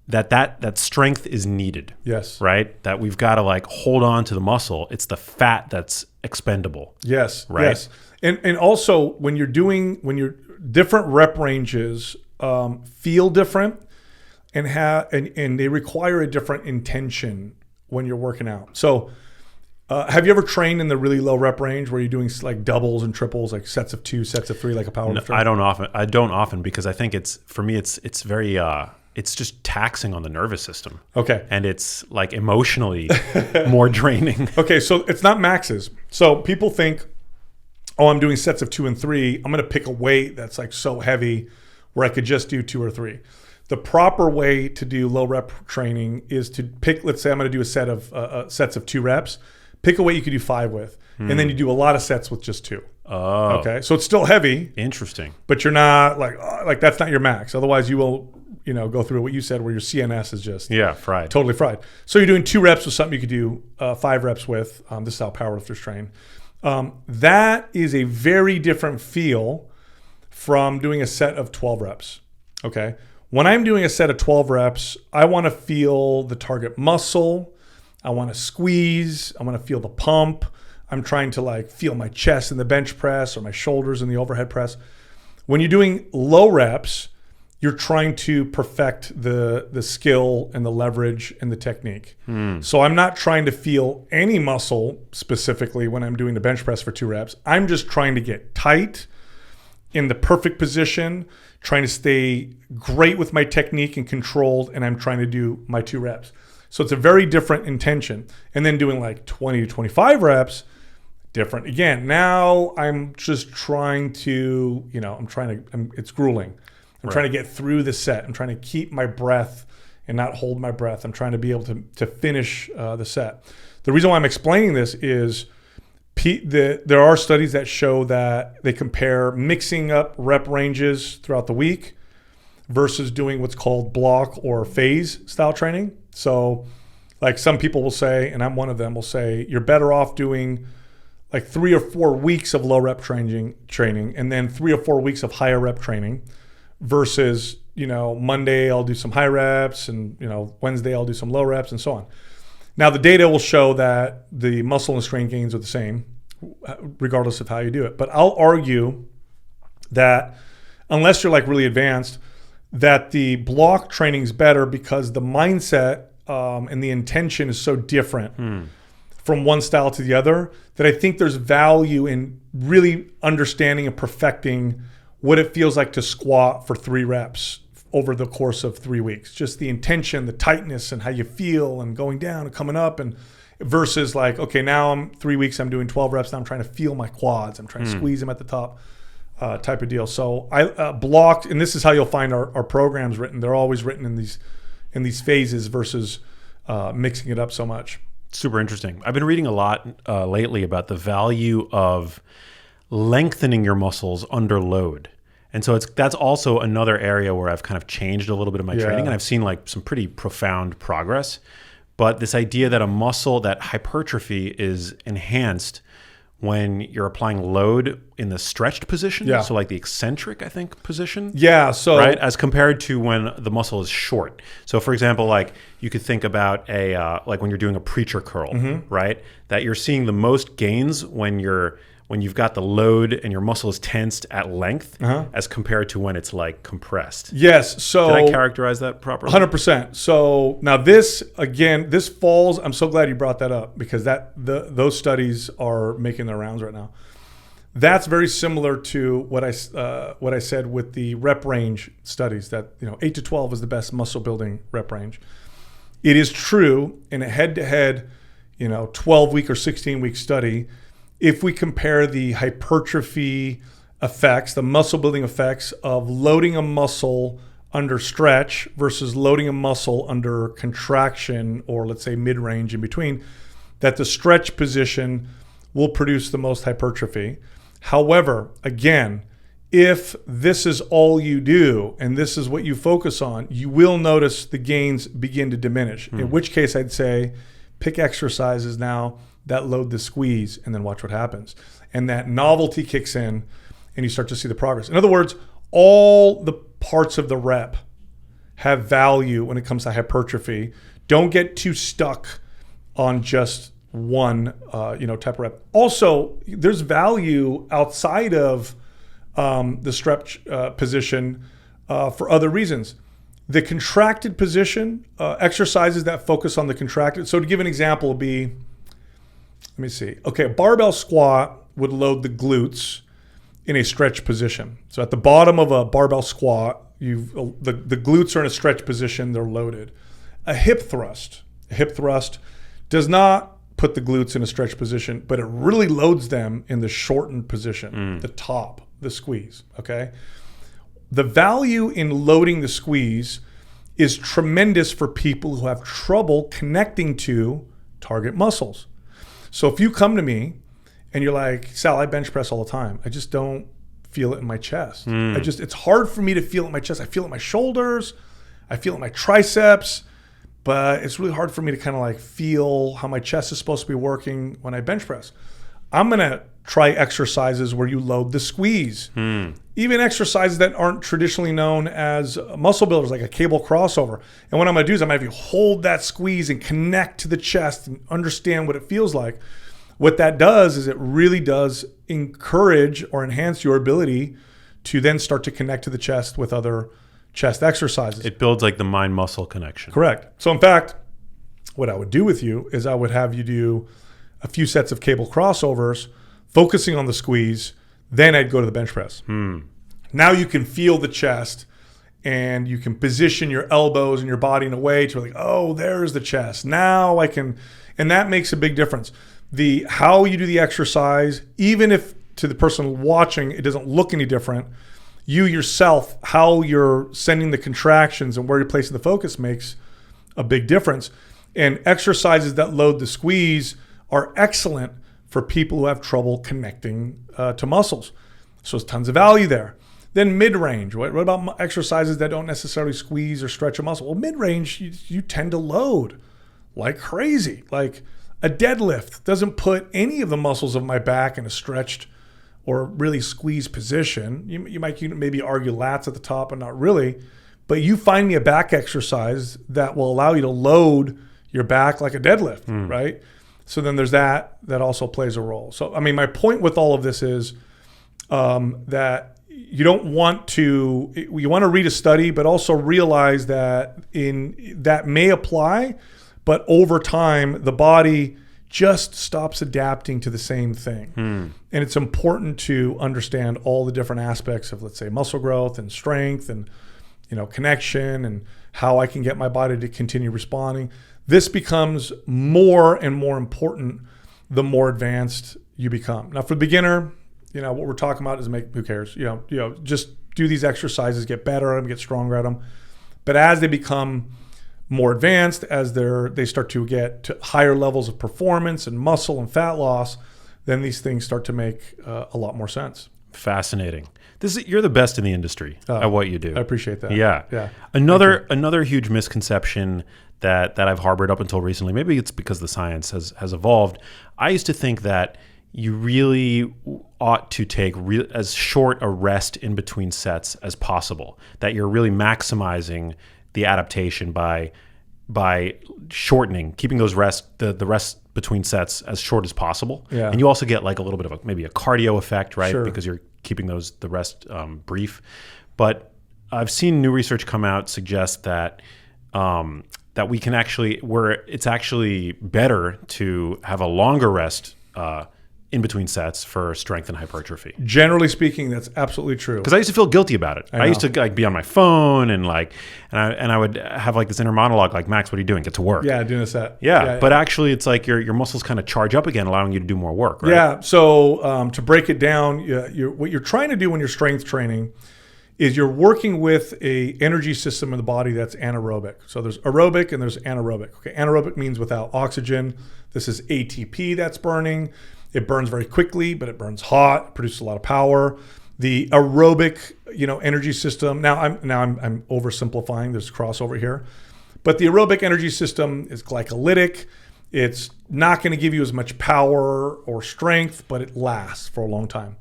That strength is needed. Yes. Right? That we've got to hold on to the muscle. It's the fat that's expendable. Yes. Right. Yes. And also when you're different rep ranges feel different and they require a different intention when you're working out. So have you ever trained in the really low rep range where you're doing doubles and triples, like sets of 2, sets of 3, like a powerlifter? No, I don't often because I think it's very it's just taxing on the nervous system. Okay. And it's emotionally more draining. Okay, so it's not maxes. So people think, I'm doing sets of 2 and 3. I'm going to pick a weight that's so heavy where I could just do 2 or 3. The proper way to do low rep training is to pick, let's say I'm going to do a set of sets of 2 reps. Pick a weight you could do 5 with. And then you do a lot of sets with just 2. Oh. Okay, so it's still heavy. Interesting. But you're not that's not your max. Otherwise you will go through what you said where your CNS is just fried. Totally fried. So you're doing 2 reps with something you could do 5 reps with. This is how powerlifters train. That is a very different feel from doing a set of 12 reps. Okay. When I'm doing a set of 12 reps, I want to feel the target muscle. I want to squeeze. I want to feel the pump. I'm trying to feel my chest in the bench press or my shoulders in the overhead press. When you're doing low reps, you're trying to perfect the skill and the leverage and the technique. So I'm not trying to feel any muscle specifically when I'm doing the bench press for 2 reps. I'm just trying to get tight in the perfect position, trying to stay great with my technique and controlled, and I'm trying to do my 2 reps. So it's a very different intention. And then doing 20 to 25 reps, different. Again, now I'm just trying to, it's grueling. I'm trying to get through the set. I'm trying to keep my breath and not hold my breath. I'm trying to be able to finish the set. The reason why I'm explaining this is there are studies that show that they compare mixing up rep ranges throughout the week versus doing what's called block or phase style training. So some people will say, and I'm one of them, will say you're better off doing 3 or 4 weeks of low rep training and then 3 or 4 weeks of higher rep training versus, Monday I'll do some high reps and, Wednesday I'll do some low reps and so on. Now the data will show that the muscle and strength gains are the same regardless of how you do it. But I'll argue that unless you're really advanced, that the block training is better because the mindset and the intention is so different from one style to the other, that I think there's value in really understanding and perfecting what it feels like to squat for 3 reps over the course of 3 weeks. Just the intention, the tightness, and how you feel, and going down and coming up, and versus like, okay, now I'm 3 weeks, I'm doing 12 reps. Now I'm trying to feel my quads. I'm trying to squeeze them at the top, type of deal. So I blocked, and this is how you'll find our programs written. They're always written in these phases versus mixing it up so much. Super interesting. I've been reading a lot lately about the value of lengthening your muscles under load. And so that's also another area where I've kind of changed a little bit of my training, and I've seen like some pretty profound progress. But this idea that a muscle, that hypertrophy is enhanced when you're applying load in the stretched position. Yeah. So like the eccentric, I think, position. Yeah. So right, as compared to when the muscle is short. So for example, like you could think about like when you're doing a preacher curl, right? That you're seeing the most gains when you've got the load and your muscle is tensed at length, as compared to when it's like compressed. Yes. So did I characterize that properly? 100%. So now this falls. I'm so glad you brought that up, because those studies are making their rounds right now. That's very similar to what I said with the rep range studies, that 8 to 12 is the best muscle building rep range. It is true in a head-to-head 12-week or 16-week study. If we compare the hypertrophy effects, the muscle building effects of loading a muscle under stretch versus loading a muscle under contraction, or let's say mid-range in between, that the stretch position will produce the most hypertrophy. However, again, if this is all you do and this is what you focus on, you will notice the gains begin to diminish. In which case I'd say pick exercises now that load the squeeze, and then watch what happens. And that novelty kicks in, and you start to see the progress. In other words, all the parts of the rep have value when it comes to hypertrophy. Don't get too stuck on just one type of rep. Also, there's value outside of the stretch position for other reasons. The contracted position, exercises that focus on the contracted. So to give an example would be, let me see. Okay, a barbell squat would load the glutes in a stretch position. So at the bottom of a barbell squat, the glutes are in a stretch position, they're loaded. A hip thrust does not put the glutes in a stretch position, but it really loads them in the shortened position, the top, the squeeze, okay? The value in loading the squeeze is tremendous for people who have trouble connecting to target muscles. So if you come to me and you're like, Sal, I bench press all the time. I just don't feel it in my chest. It's hard for me to feel it in my chest. I feel it in my shoulders. I feel it in my triceps, but it's really hard for me to kind of like feel how my chest is supposed to be working when I bench press. I'm going to try exercises where you load the squeeze. Even exercises that aren't traditionally known as muscle builders, like a cable crossover. And what I'm going to do is I'm going to have you hold that squeeze and connect to the chest and understand what it feels like. What that does is it really does encourage or enhance your ability to then start to connect to the chest with other chest exercises. It builds like the mind-muscle connection. Correct. So in fact, what I would do with you is I would have you do a few sets of cable crossovers, focusing on the squeeze, then I'd go to the bench press. Now you can feel the chest, and you can position your elbows and your body in a way to like, oh, there's the chest. Now I can, and that makes a big difference. How you do the exercise, even if to the person watching it doesn't look any different, you yourself, how you're sending the contractions and where you're placing the focus makes a big difference. And exercises that load the squeeze are excellent for people who have trouble connecting to muscles. So there's tons of value there. Then mid-range, what about exercises that don't necessarily squeeze or stretch a muscle? Well, mid-range, you tend to load like crazy. Like a deadlift doesn't put any of the muscles of my back in a stretched or really squeezed position. You might maybe argue lats at the top, but not really. But you find me a back exercise that will allow you to load your back like a deadlift, right? So then there's that also plays a role. So, I mean, my point with all of this is that you want to read a study, but also realize that that may apply, but over time, the body just stops adapting to the same thing. And it's important to understand all the different aspects of, let's say, muscle growth and strength and, connection and how I can get my body to continue responding. This becomes more and more important the more advanced you become. Now, for the beginner, what we're talking about is who cares? Just do these exercises, get better at them, get stronger at them. But as they become more advanced, as they start to get to higher levels of performance and muscle and fat loss, then these things start to make a lot more sense. Fascinating. You're the best in the industry at what you do. I appreciate that. Yeah. Another huge misconception that I've harbored up until recently, maybe it's because the science has evolved. I used to think that you really ought to take as short a rest in between sets as possible, that you're really maximizing the adaptation by shortening, keeping those the rest between sets as short as possible. Yeah. And you also get like a little bit of maybe a cardio effect, right? Sure. Because you're keeping the rest brief. But I've seen new research come out suggest that we can it's actually better to have a longer rest in between sets for strength and hypertrophy. Generally speaking, that's absolutely true. Because I used to feel guilty about it. I used to be on my phone and I would have this inner monologue like, Max, what are you doing? Get to work. Yeah, doing a set. Yeah, but actually it's like your muscles kind of charge up again, allowing you to do more work, right? Yeah, so to break it down, what you're trying to do when you're strength training is you're working with a energy system in the body that's anaerobic. So there's aerobic and there's anaerobic. Okay, anaerobic means without oxygen. This is ATP that's burning. It burns very quickly, but it burns hot, produces a lot of power. The aerobic, energy system. Now I'm oversimplifying. There's crossover here, but the aerobic energy system is glycolytic. It's not going to give you as much power or strength, but it lasts for a long time.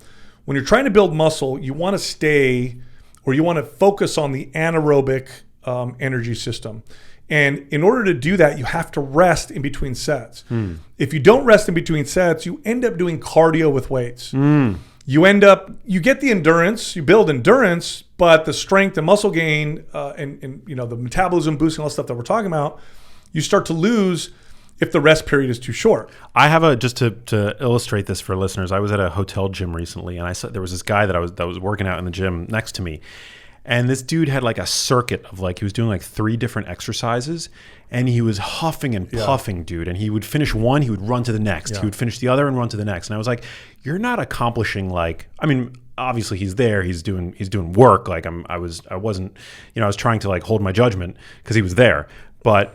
When you're trying to build muscle, you want to focus on the anaerobic energy system. And in order to do that, you have to rest in between sets. If you don't rest in between sets, you end up doing cardio with weights. You get the endurance, you build endurance, but the strength and muscle gain and the metabolism boosting, all the stuff that we're talking about, you start to lose if the rest period is too short. I have just to illustrate this for listeners. I was at a hotel gym recently, and I saw there was this guy that was working out in the gym next to me. And this dude had a circuit of he was doing 3 different exercises, and he was huffing and puffing, dude. And he would finish one, he would run to the next. He would finish the other and run to the next. And I was like, you're not accomplishing obviously he's there, he's doing work. I was trying to hold my judgment because he was there. But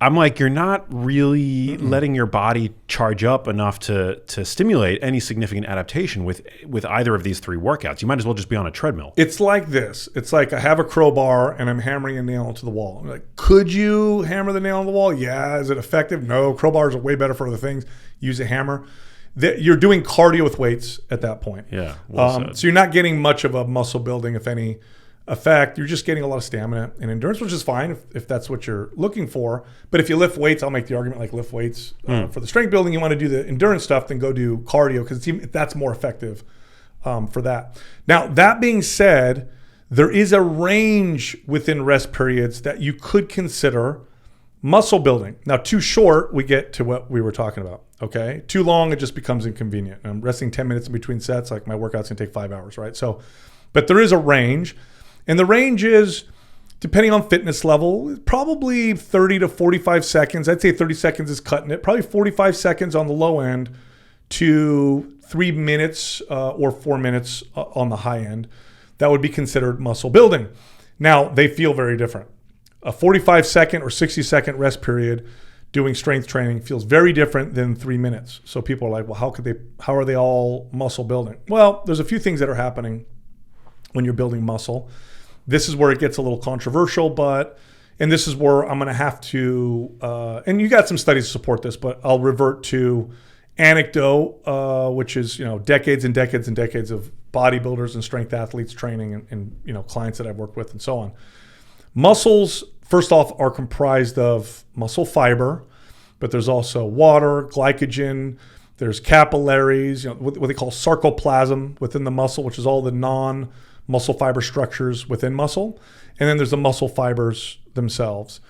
I'm like, you're not really letting your body charge up enough to stimulate any significant adaptation with either of these 3 workouts. You might as well just be on a treadmill. It's like this. It's like I have a crowbar and I'm hammering a nail into the wall. I'm like, could you hammer the nail on the wall? Yeah. Is it effective? No. Crowbars are way better for other things. Use a hammer. You're doing cardio with weights at that point. Yeah. So you're not getting much of a muscle building, if any, effect. You're just getting a lot of stamina and endurance, which is fine if that's what you're looking for. But if you lift weights, I'll make the argument lift weights for the strength building. You want to do the endurance stuff, then go do cardio because that's more effective for that. Now, that being said, there is a range within rest periods that you could consider muscle building. Now, too short, we get to what we were talking about. Okay, too long, it just becomes inconvenient. I'm resting 10 minutes in between sets, my workout's gonna take 5 hours, right? So, but there is a range. And the range is, depending on fitness level, probably 30 to 45 seconds. I'd say 30 seconds is cutting it. Probably 45 seconds on the low end to 3 minutes or 4 minutes on the high end. That would be considered muscle building. Now, they feel very different. A 45-second or 60-second rest period doing strength training feels very different than 3 minutes. So people are like, well, how are they all muscle building? Well, there's a few things that are happening when you're building muscle. This is where it gets a little controversial, and this is where I'm going to have to, and you got some studies to support this, but I'll revert to anecdote, which is, decades and decades and decades of bodybuilders and strength athletes training and clients that I've worked with and so on. Muscles, first off, are comprised of muscle fiber, but there's also water, glycogen, there's capillaries, what they call sarcoplasm within the muscle, which is all the non-muscle fiber structures within muscle. And then there's the muscle fibers themselves.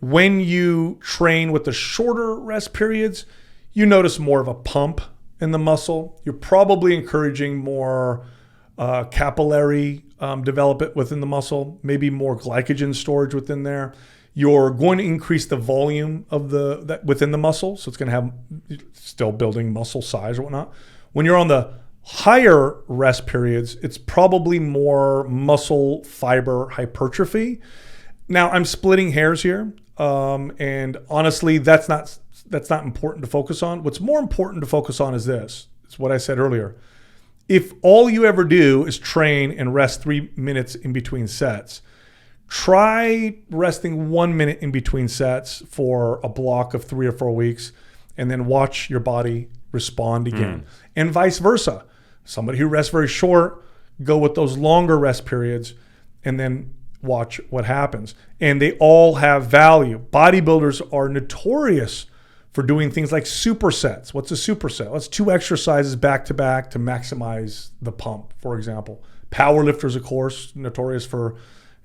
When you train with the shorter rest periods, you notice more of a pump in the muscle. You're probably encouraging more capillary development within the muscle, maybe more glycogen storage within there. You're going to increase the volume of that within the muscle, so it's going to have still building muscle size or whatnot. When you're on the higher rest periods, it's probably more muscle fiber hypertrophy. Now, I'm splitting hairs here, and honestly, that's not important to focus on. What's more important to focus on is this. It's what I said earlier. If all you ever do is train and rest 3 minutes in between sets, try resting 1 minute in between sets for a block of 3 or 4 weeks, and then watch your body respond again. And vice versa. Somebody who rests very short, go with those longer rest periods, and then watch what happens. And they all have value. Bodybuilders are notorious for doing things like supersets. What's a superset? That's 2 exercises back to back to maximize the pump, for example. Powerlifters, of course, notorious for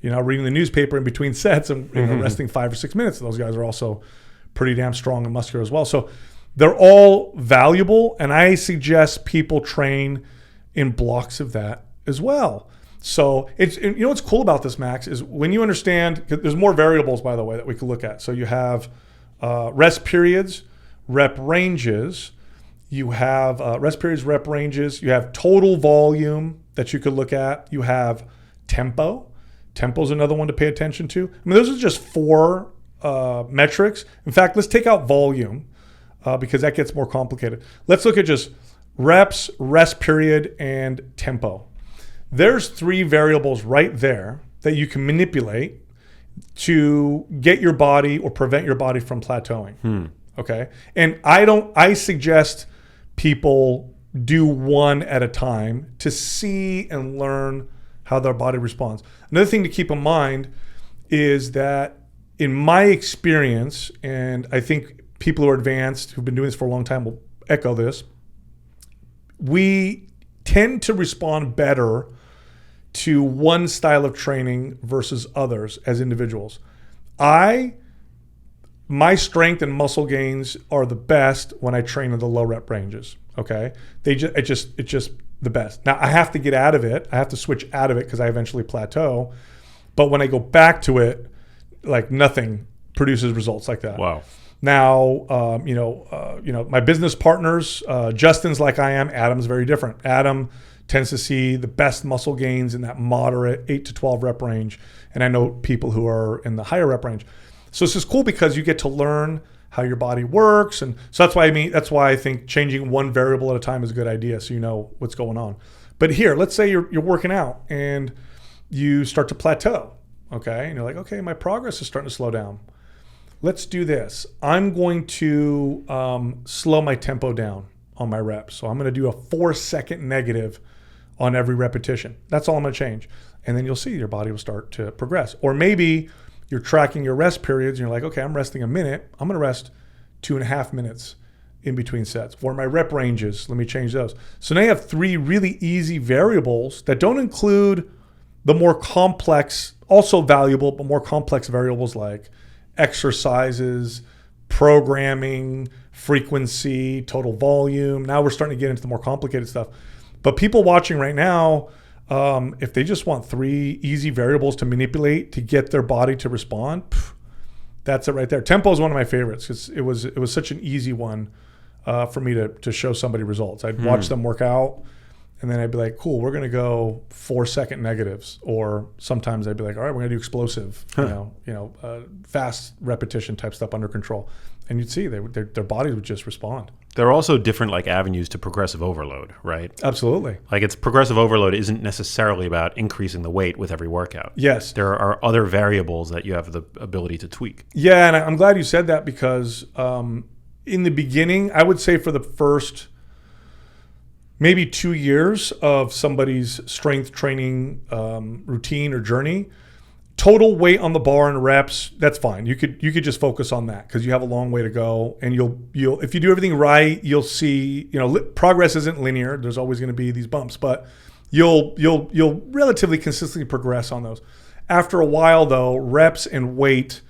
reading the newspaper in between sets and resting 5 or 6 minutes. Those guys are also pretty damn strong and muscular as well. So they're all valuable, and I suggest people train in blocks of that as well. So what's cool about this, Max, is when you understand, there's more variables, by the way, that we could look at. So you have rest periods, rep ranges. You have rest periods, rep ranges. You have total volume that you could look at. You have tempo. Tempo is another one to pay attention to. I mean, those are just 4 metrics. In fact, let's take out volume because that gets more complicated. Let's look at just reps, rest period, and tempo. There's 3 variables right there that you can manipulate to get your body or prevent your body from plateauing. Okay. And I suggest people do one at a time to see and learn how their body responds. Another thing to keep in mind is that in my experience, and I think people who are advanced, who've been doing this for a long time will echo this, we tend to respond better to one style of training versus others as individuals. My strength and muscle gains are the best when I train in the low rep ranges. Okay, it's just the best. Now I have to get out of it. I have to switch out of it because I eventually plateau. But when I go back to it, like nothing produces results like that. Wow. Now, my business partners, Justin's like I am. Adam's very different. Adam tends to see the best muscle gains in that moderate 8 to 12 rep range. And I know people who are in the higher rep range. So this is cool because you get to learn how your body works. And so that's why I think changing one variable at a time is a good idea. So you know what's going on. But here, let's say you're working out and you start to plateau. Okay. And you're like, okay, my progress is starting to slow down. Let's do this. I'm going to slow my tempo down on my reps. So I'm going to do a 4-second negative on every repetition. That's all I'm going to change. And then you'll see your body will start to progress. Or maybe you're tracking your rest periods and you're like, okay, I'm resting a minute. I'm going to rest 2.5 minutes in between sets. Or my rep ranges, let me change those. So now you have 3 really easy variables that don't include the more complex, also valuable, but more complex variables like exercises, programming, frequency, total volume. Now we're starting to get into the more complicated stuff. But people watching right now, if they just want 3 easy variables to manipulate to get their body to respond, that's it right there. Tempo is one of my favorites because it was such an easy one for me to show somebody results. I'd watch them work out, and then I'd be like, cool, we're going to go 4-second negatives. Or sometimes I'd be like, all right, we're going to do explosive, fast repetition type stuff under control. And you'd see their bodies would just respond. There are also different avenues to progressive overload, right? Absolutely. It's progressive overload isn't necessarily about increasing the weight with every workout. Yes. There are other variables that you have the ability to tweak. Yeah, and I'm glad you said that because in the beginning, I would say for the first maybe 2 years of somebody's strength training routine or journey, total weight on the bar and reps, that's fine. You could just focus on that because you have a long way to go, and you'll if you do everything right, you'll see, progress isn't linear. There's always going to be these bumps, but you'll relatively consistently progress on those. After a while though, reps and weight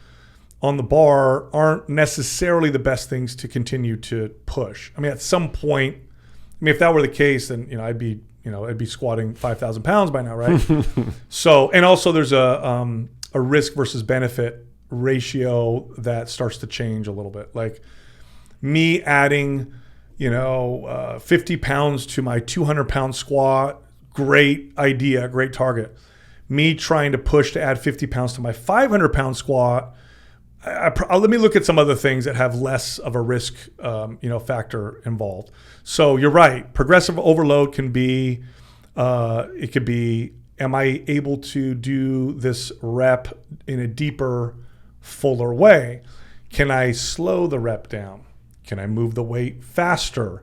on the bar aren't necessarily the best things to continue to push. I mean, at some point, if that were the case, then I'd be squatting 5,000 pounds by now, right? So, and also there's a risk versus benefit ratio that starts to change a little bit. Like me adding, 50 pounds to my 200-pound squat, great idea, great target. Me trying to push to add 50 pounds to my 500-pound squat, let me look at some other things that have less of a risk, factor involved. So you're right. Progressive overload can be, it could be, am I able to do this rep in a deeper, fuller way? Can I slow the rep down? Can I move the weight faster?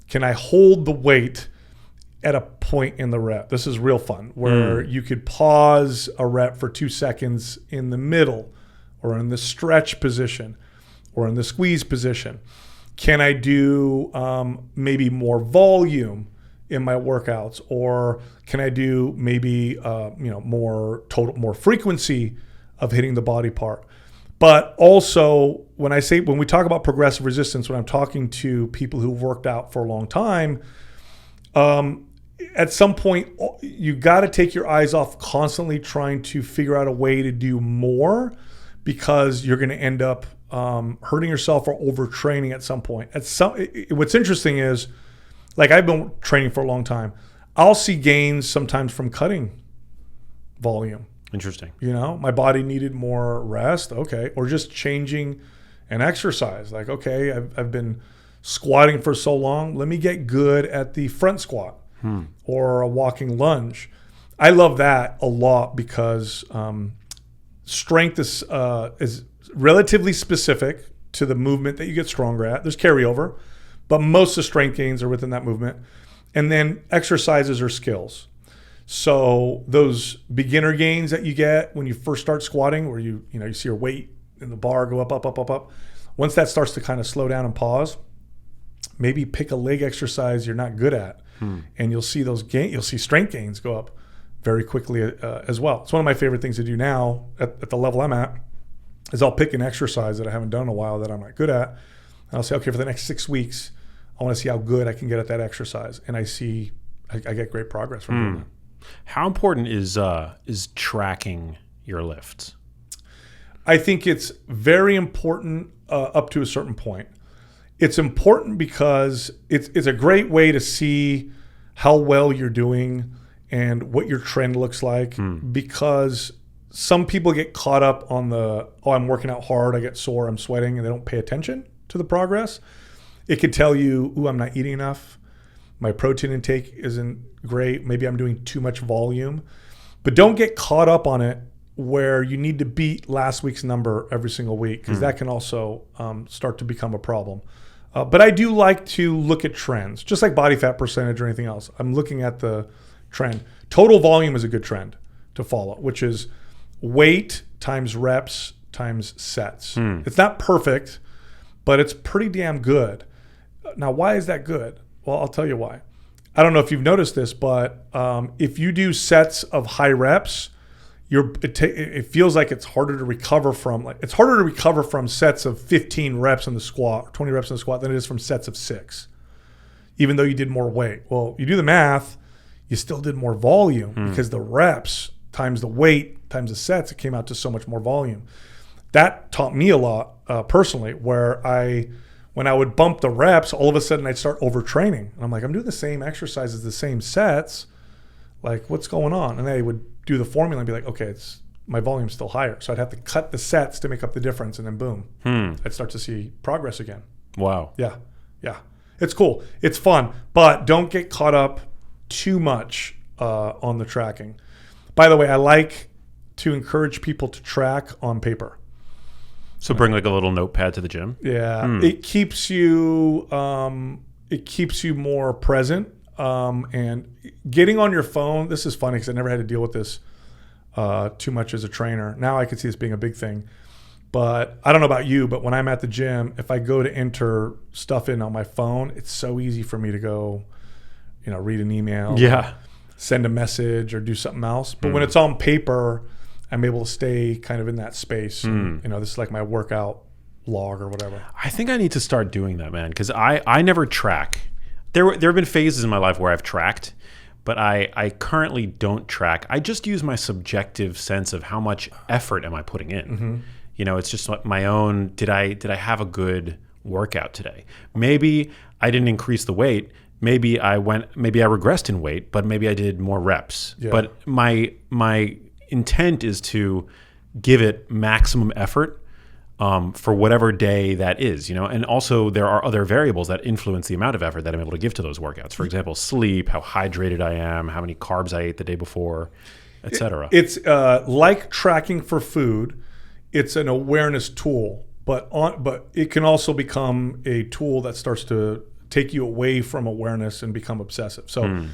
Can I hold the weight at a point in the rep? This is real fun, where you could pause a rep for 2 seconds in the middle, or in the stretch position, or in the squeeze position. Can I do maybe more volume in my workouts, or can I do maybe more frequency of hitting the body part? But also, when we talk about progressive resistance, when I'm talking to people who've worked out for a long time, at some point you got to take your eyes off constantly trying to figure out a way to do more, because you're going to end up hurting yourself or overtraining at some point. What's interesting is, like, I've been training for a long time. I'll see gains sometimes from cutting volume. Interesting. My body needed more rest. Okay. Or just changing an exercise. Like, okay, I've been squatting for so long. Let me get good at the front squat or a walking lunge. I love that a lot, because strength is relatively specific to the movement that you get stronger at. There's carryover, but most of the strength gains are within that movement. And then exercises are skills. So those beginner gains that you get when you first start squatting, where you see your weight in the bar go up, up, up, up, up. Once that starts to kind of slow down and pause, maybe pick a leg exercise you're not good at, and you'll see you'll see strength gains go up very quickly as well. It's one of my favorite things to do now at the level I'm at, is I'll pick an exercise that I haven't done in a while that I'm not good at, and I'll say, okay, for the next 6 weeks, I want to see how good I can get at that exercise. And I get great progress from doing that. How important is tracking your lifts? I think it's very important up to a certain point. It's important because it's a great way to see how well you're doing and what your trend looks like, because some people get caught up on I'm working out hard, I get sore, I'm sweating, and they don't pay attention to the progress. It could tell you, I'm not eating enough. My protein intake isn't great. Maybe I'm doing too much volume. But don't get caught up on it where you need to beat last week's number every single week, because that can also start to become a problem. But I do like to look at trends, just like body fat percentage or anything else. I'm looking at the trend. Total volume is a good trend to follow, which is weight times reps times sets. It's not perfect, but it's pretty damn good. Now, why is that good? Well, I'll tell you why. I don't know if you've noticed this, but if you do sets of high reps, it feels like it's harder to recover from. It's harder to recover from sets of 15 reps in the squat, or 20 reps in the squat, than it is from sets of 6, even though you did more weight. Well, you do the math, you still did more volume, because the reps times the weight times the sets, it came out to so much more volume. That taught me a lot personally, where when I would bump the reps, all of a sudden I'd start overtraining. And I'm like, I'm doing the same exercises, the same sets. Like, what's going on? And they would do the formula and be like, okay, my volume's still higher. So I'd have to cut the sets to make up the difference, and then boom, I'd start to see progress again. Wow. Yeah. It's cool. It's fun. But don't get caught up too much on the tracking. By the way, I like to encourage people to track on paper. So bring like a little notepad to the gym? Yeah. It keeps you more present. And getting on your phone, this is funny because I never had to deal with this too much as a trainer. Now I can see this being a big thing. But I don't know about you, but when I'm at the gym, if I go to enter stuff in on my phone, it's so easy for me to go, read an email, send a message, or do something else. But when it's on paper I'm able to stay kind of in that space. And, this is like my workout log or whatever. I think I need to start doing that, man, because I never track. There have been phases in my life where I've tracked, but I currently don't track. I just use my subjective sense of how much effort am I putting in. It's just my own, did I have a good workout today? Maybe I didn't increase the weight. Maybe I regressed in weight, but maybe I did more reps. Yeah. But my intent is to give it maximum effort for whatever day that is, and also there are other variables that influence the amount of effort that I'm able to give to those workouts. For example, sleep, how hydrated I am, how many carbs I ate the day before, etc. It's like tracking for food. It's an awareness tool, but it can also become a tool that starts to take you away from awareness and become obsessive. So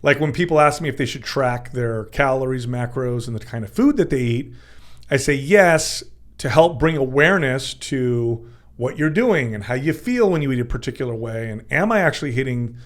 like when people ask me if they should track their calories, macros, and the kind of food that they eat, I say yes, to help bring awareness to what you're doing and how you feel when you eat a particular way. And am I actually hitting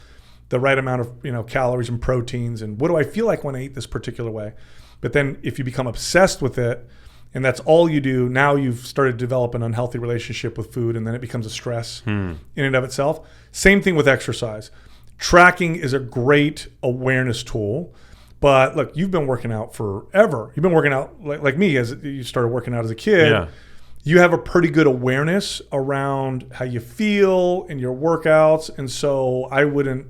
the right amount of calories and proteins? And what do I feel like when I eat this particular way? But then if you become obsessed with it and that's all you do, now you've started to develop an unhealthy relationship with food, and then it becomes a stress in and of itself. Same thing with exercise. Tracking is a great awareness tool. But look, you've been working out forever. You've been working out like me, as you started working out as a kid. Yeah. You have a pretty good awareness around how you feel in your workouts, and so I wouldn't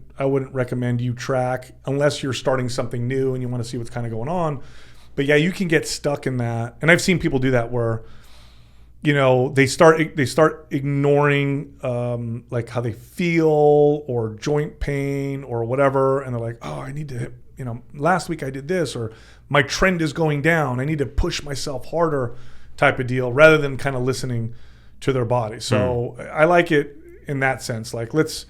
recommend you track unless you're starting something new and you want to see what's kind of going on. But yeah, you can get stuck in that, and I've seen people do that where, they start ignoring like how they feel or joint pain or whatever, and they're like, oh, I need to. Last week I did this, or my trend is going down. I need to push myself harder type of deal, rather than kind of listening to their body. So I like it in that sense. Like let's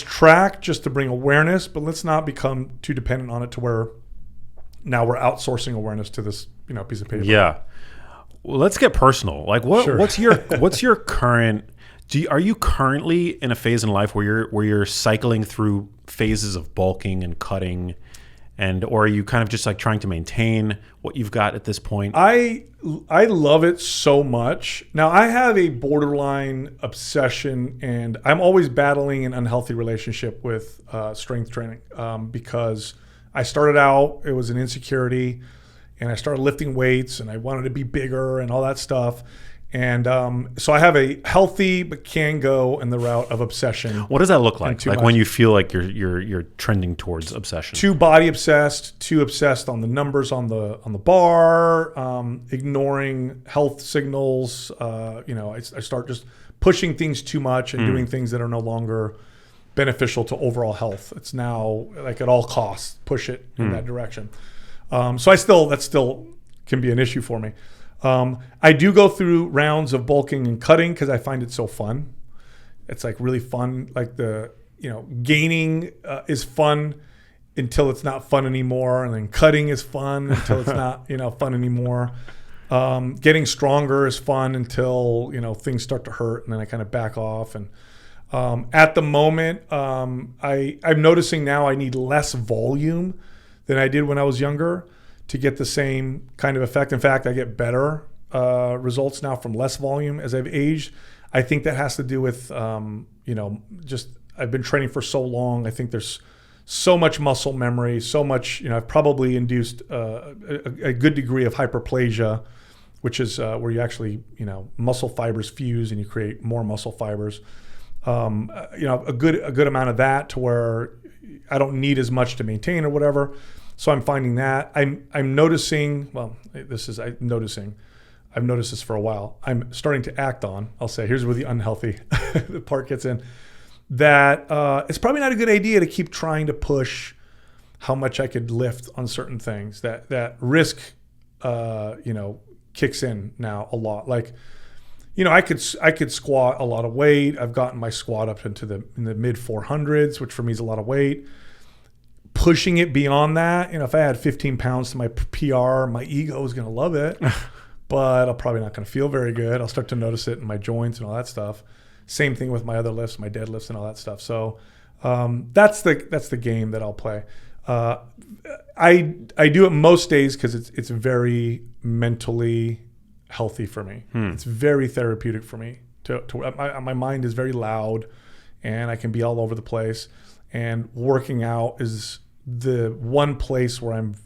track just to bring awareness, but let's not become too dependent on it to where now we're outsourcing awareness to this, piece of paper. Yeah. Well, let's get personal. Like what's your current, are you currently in a phase in life where you're cycling through phases of bulking and cutting? Or are you kind of just like trying to maintain what you've got at this point? I love it so much. Now I have a borderline obsession, and I'm always battling an unhealthy relationship with strength training because I started out, it was an insecurity, and I started lifting weights, and I wanted to be bigger and all that stuff. And so I have a healthy but can go in the route of obsession. What does that look like? Like when you feel like you're trending towards obsession? Too body obsessed, too obsessed on the numbers on the bar, ignoring health signals. I start just pushing things too much and doing things that are no longer beneficial to overall health. It's now like at all costs, push it in that direction. So that still can be an issue for me. I do go through rounds of bulking and cutting because I find it so fun. It's like really fun. Like gaining is fun until it's not fun anymore. And then cutting is fun until it's not, fun anymore. Getting stronger is fun until, things start to hurt, and then I kind of back off. And at the moment, I'm noticing now I need less volume than I did when I was younger to get the same kind of effect. In fact, I get better results now from less volume as I've aged. I think that has to do with, just I've been training for so long. I think there's so much muscle memory, so much, I've probably induced a good degree of hyperplasia, which is where you actually, muscle fibers fuse and you create more muscle fibers. A good amount of that to where I don't need as much to maintain or whatever. So I'm finding that I'm noticing. Well, I've noticed this for a while. I'm starting to act on. I'll say here's where the unhealthy the part gets in. That it's probably not a good idea to keep trying to push how much I could lift on certain things. That risk, kicks in now a lot. Like, I could squat a lot of weight. I've gotten my squat up into the mid 400s, which for me is a lot of weight. Pushing it beyond that, if I had 15 pounds to my PR, my ego is going to love it, but I'm probably not going to feel very good. I'll start to notice it in my joints and all that stuff. Same thing with my other lifts, my deadlifts and all that stuff. So that's the game that I'll play. I I do it most days because it's very mentally healthy for me. It's very therapeutic for me. My mind is very loud, and I can be all over the place. And working out is the one place where I'm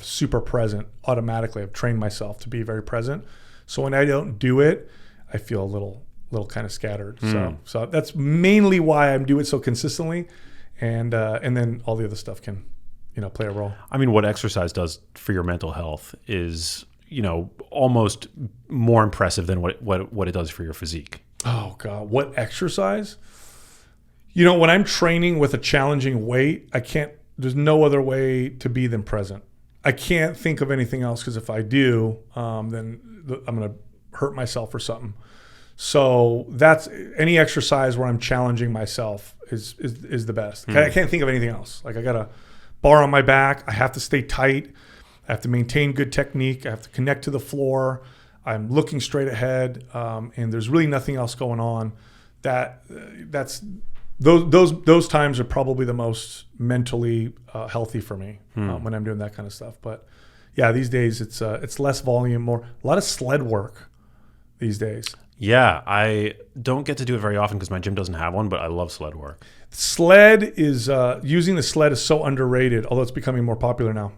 super present automatically. I've trained myself to be very present. So when I don't do it, I feel a little kind of scattered. So that's mainly why I'm doing it so consistently, and then all the other stuff can, play a role. I mean, what exercise does for your mental health is, almost more impressive than what it does for your physique. Oh God, what exercise? When I'm training with a challenging weight, there's no other way to be than present. I can't think of anything else, because if I do, then I'm going to hurt myself or something. So that's any exercise where I'm challenging myself is the best. I can't think of anything else. Like, I got a bar on my back. I have to stay tight. I have to maintain good technique. I have to connect to the floor. I'm looking straight ahead, and there's really nothing else going on. Those times are probably the most mentally healthy for me when I'm doing that kind of stuff. But yeah, these days it's less volume, a lot of sled work these days. Yeah, I don't get to do it very often because my gym doesn't have one, but I love sled work. Sled is using the sled is so underrated, although it's becoming more popular now.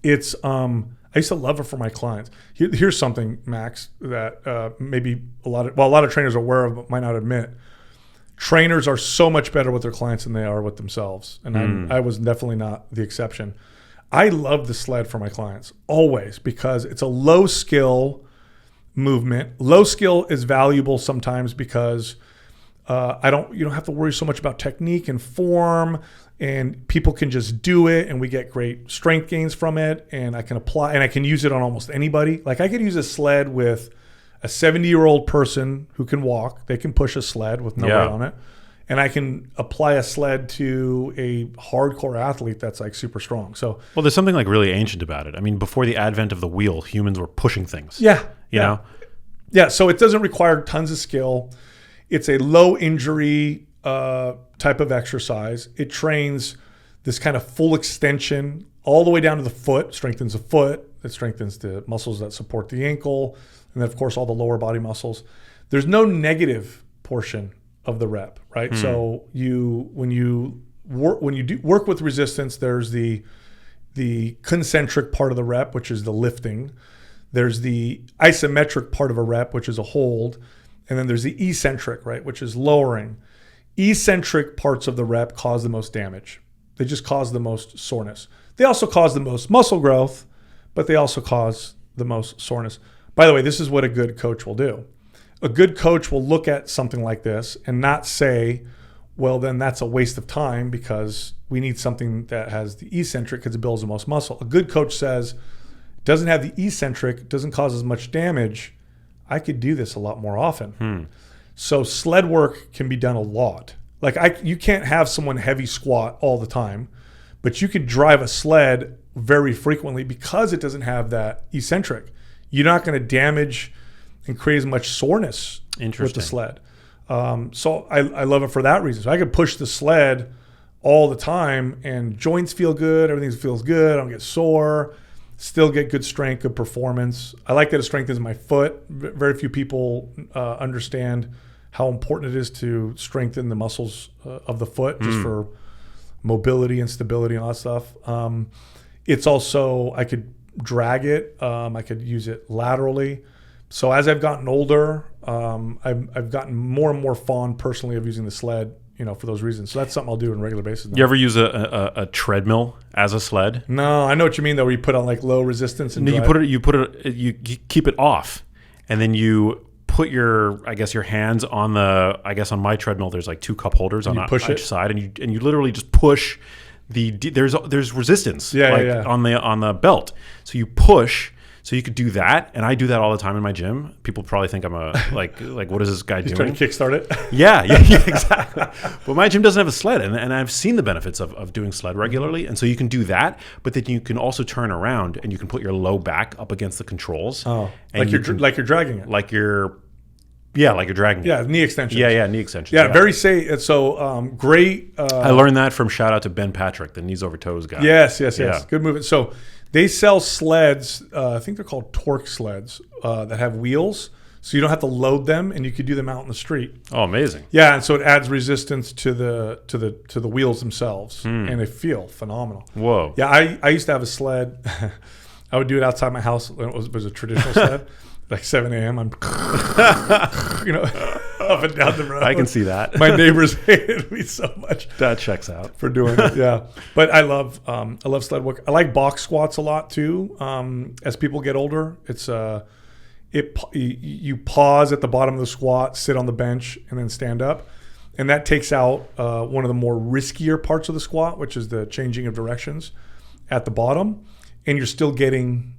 It's I used to love it for my clients. Here's something, Max, that maybe a lot of trainers are aware of but might not admit. Trainers are so much better with their clients than they are with themselves, and I was definitely not the exception. I love the sled for my clients always because it's a low skill movement. Low skill is valuable sometimes because you don't have to worry so much about technique and form, and people can just do it, and we get great strength gains from it, and I can apply, and I can use it on almost anybody. Like, I could use a sled with a 70-year-old person who can walk. They can push a sled with no weight on it. And I can apply a sled to a hardcore athlete that's like super strong. So, well, there's something like really ancient about it. I mean, before the advent of the wheel, humans were pushing things. Yeah. You know? Yeah. So it doesn't require tons of skill. It's a low injury type of exercise. It trains this kind of full extension all the way down to the foot, strengthens the foot. It strengthens the muscles that support the ankle. And then, of course, all the lower body muscles. There's no negative portion of the rep, right? So when you work with resistance, there's the concentric part of the rep, which is the lifting. There's the isometric part of a rep, which is a hold. And then there's the eccentric, right, which is lowering. Eccentric parts of the rep cause the most damage. They just cause the most soreness. They also cause the most muscle growth, but they also cause the most soreness. By the way, this is what a good coach will do. A good coach will look at something like this and not say, well, then that's a waste of time because we need something that has the eccentric because it builds the most muscle. A good coach says, it doesn't have the eccentric, doesn't cause as much damage. I could do this a lot more often. So sled work can be done a lot. Like you can't have someone heavy squat all the time, but you could drive a sled very frequently because it doesn't have that eccentric. You're not going to damage and create as much soreness with the sled. So I love it for that reason. So I could push the sled all the time and joints feel good. Everything feels good. I don't get sore. Still get good strength, good performance. I like that it strengthens my foot. Very few people understand how important it is to strengthen the muscles of the foot just for mobility and stability and all that stuff. It's also, I could drag it. I could use it laterally. So as I've gotten older, I've gotten more and more fond personally of using the sled, for those reasons. So that's something I'll do on a regular basis now. You ever use a treadmill as a sled? No, I know what you mean though, where you put on like low resistance and you keep it off, and then you put your hands on on my treadmill. There's like 2 cup holders on each side, and you literally just push. There's resistance on the belt, so you push. So you could do that, and I do that all the time in my gym. People probably think I'm a like what is this guy doing? Trying to kickstart it? Yeah, exactly. But my gym doesn't have a sled, and I've seen the benefits of doing sled regularly, and so you can do that. But then you can also turn around and you can put your low back up against the controls. Oh, like you're dragging it, like you're Yeah, like you're dragging it. Yeah, knee extensions. Yeah, knee extensions. Yeah, very safe. So great. I learned that from shout out to Ben Patrick, the knees over toes guy. Yes. Good movement. So they sell sleds. I think they're called torque sleds that have wheels. So you don't have to load them, and you could do them out in the street. Oh, amazing! Yeah, and so it adds resistance to the wheels themselves, and they feel phenomenal. Whoa! Yeah, I used to have a sled. I would do it outside my house when it was a traditional sled, like 7 a.m. I'm, up and down the road. I can see that. My neighbors hated me so much. That checks out for doing it. Yeah, but I love sled work. I like box squats a lot too. As people get older, it's you pause at the bottom of the squat, sit on the bench, and then stand up. And that takes out one of the more riskier parts of the squat, which is the changing of directions at the bottom. And you're still getting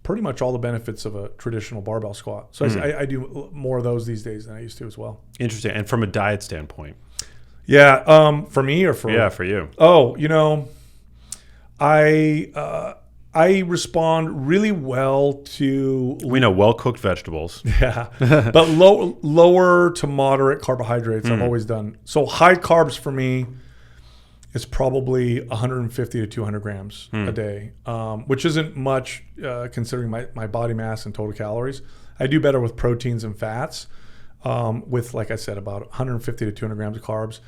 pretty much all the benefits of a traditional barbell squat. So I do more of those these days than I used to as well. Interesting. And from a diet standpoint? Yeah. For me or for... Yeah, for you. Oh, I respond really well to... We know well-cooked vegetables. Yeah. But lower to moderate carbohydrates I've always done. So high carbs for me is probably 150 to 200 grams a day, which isn't much considering my body mass and total calories. I do better with proteins and fats with, like I said, about 150 to 200 grams of carbs.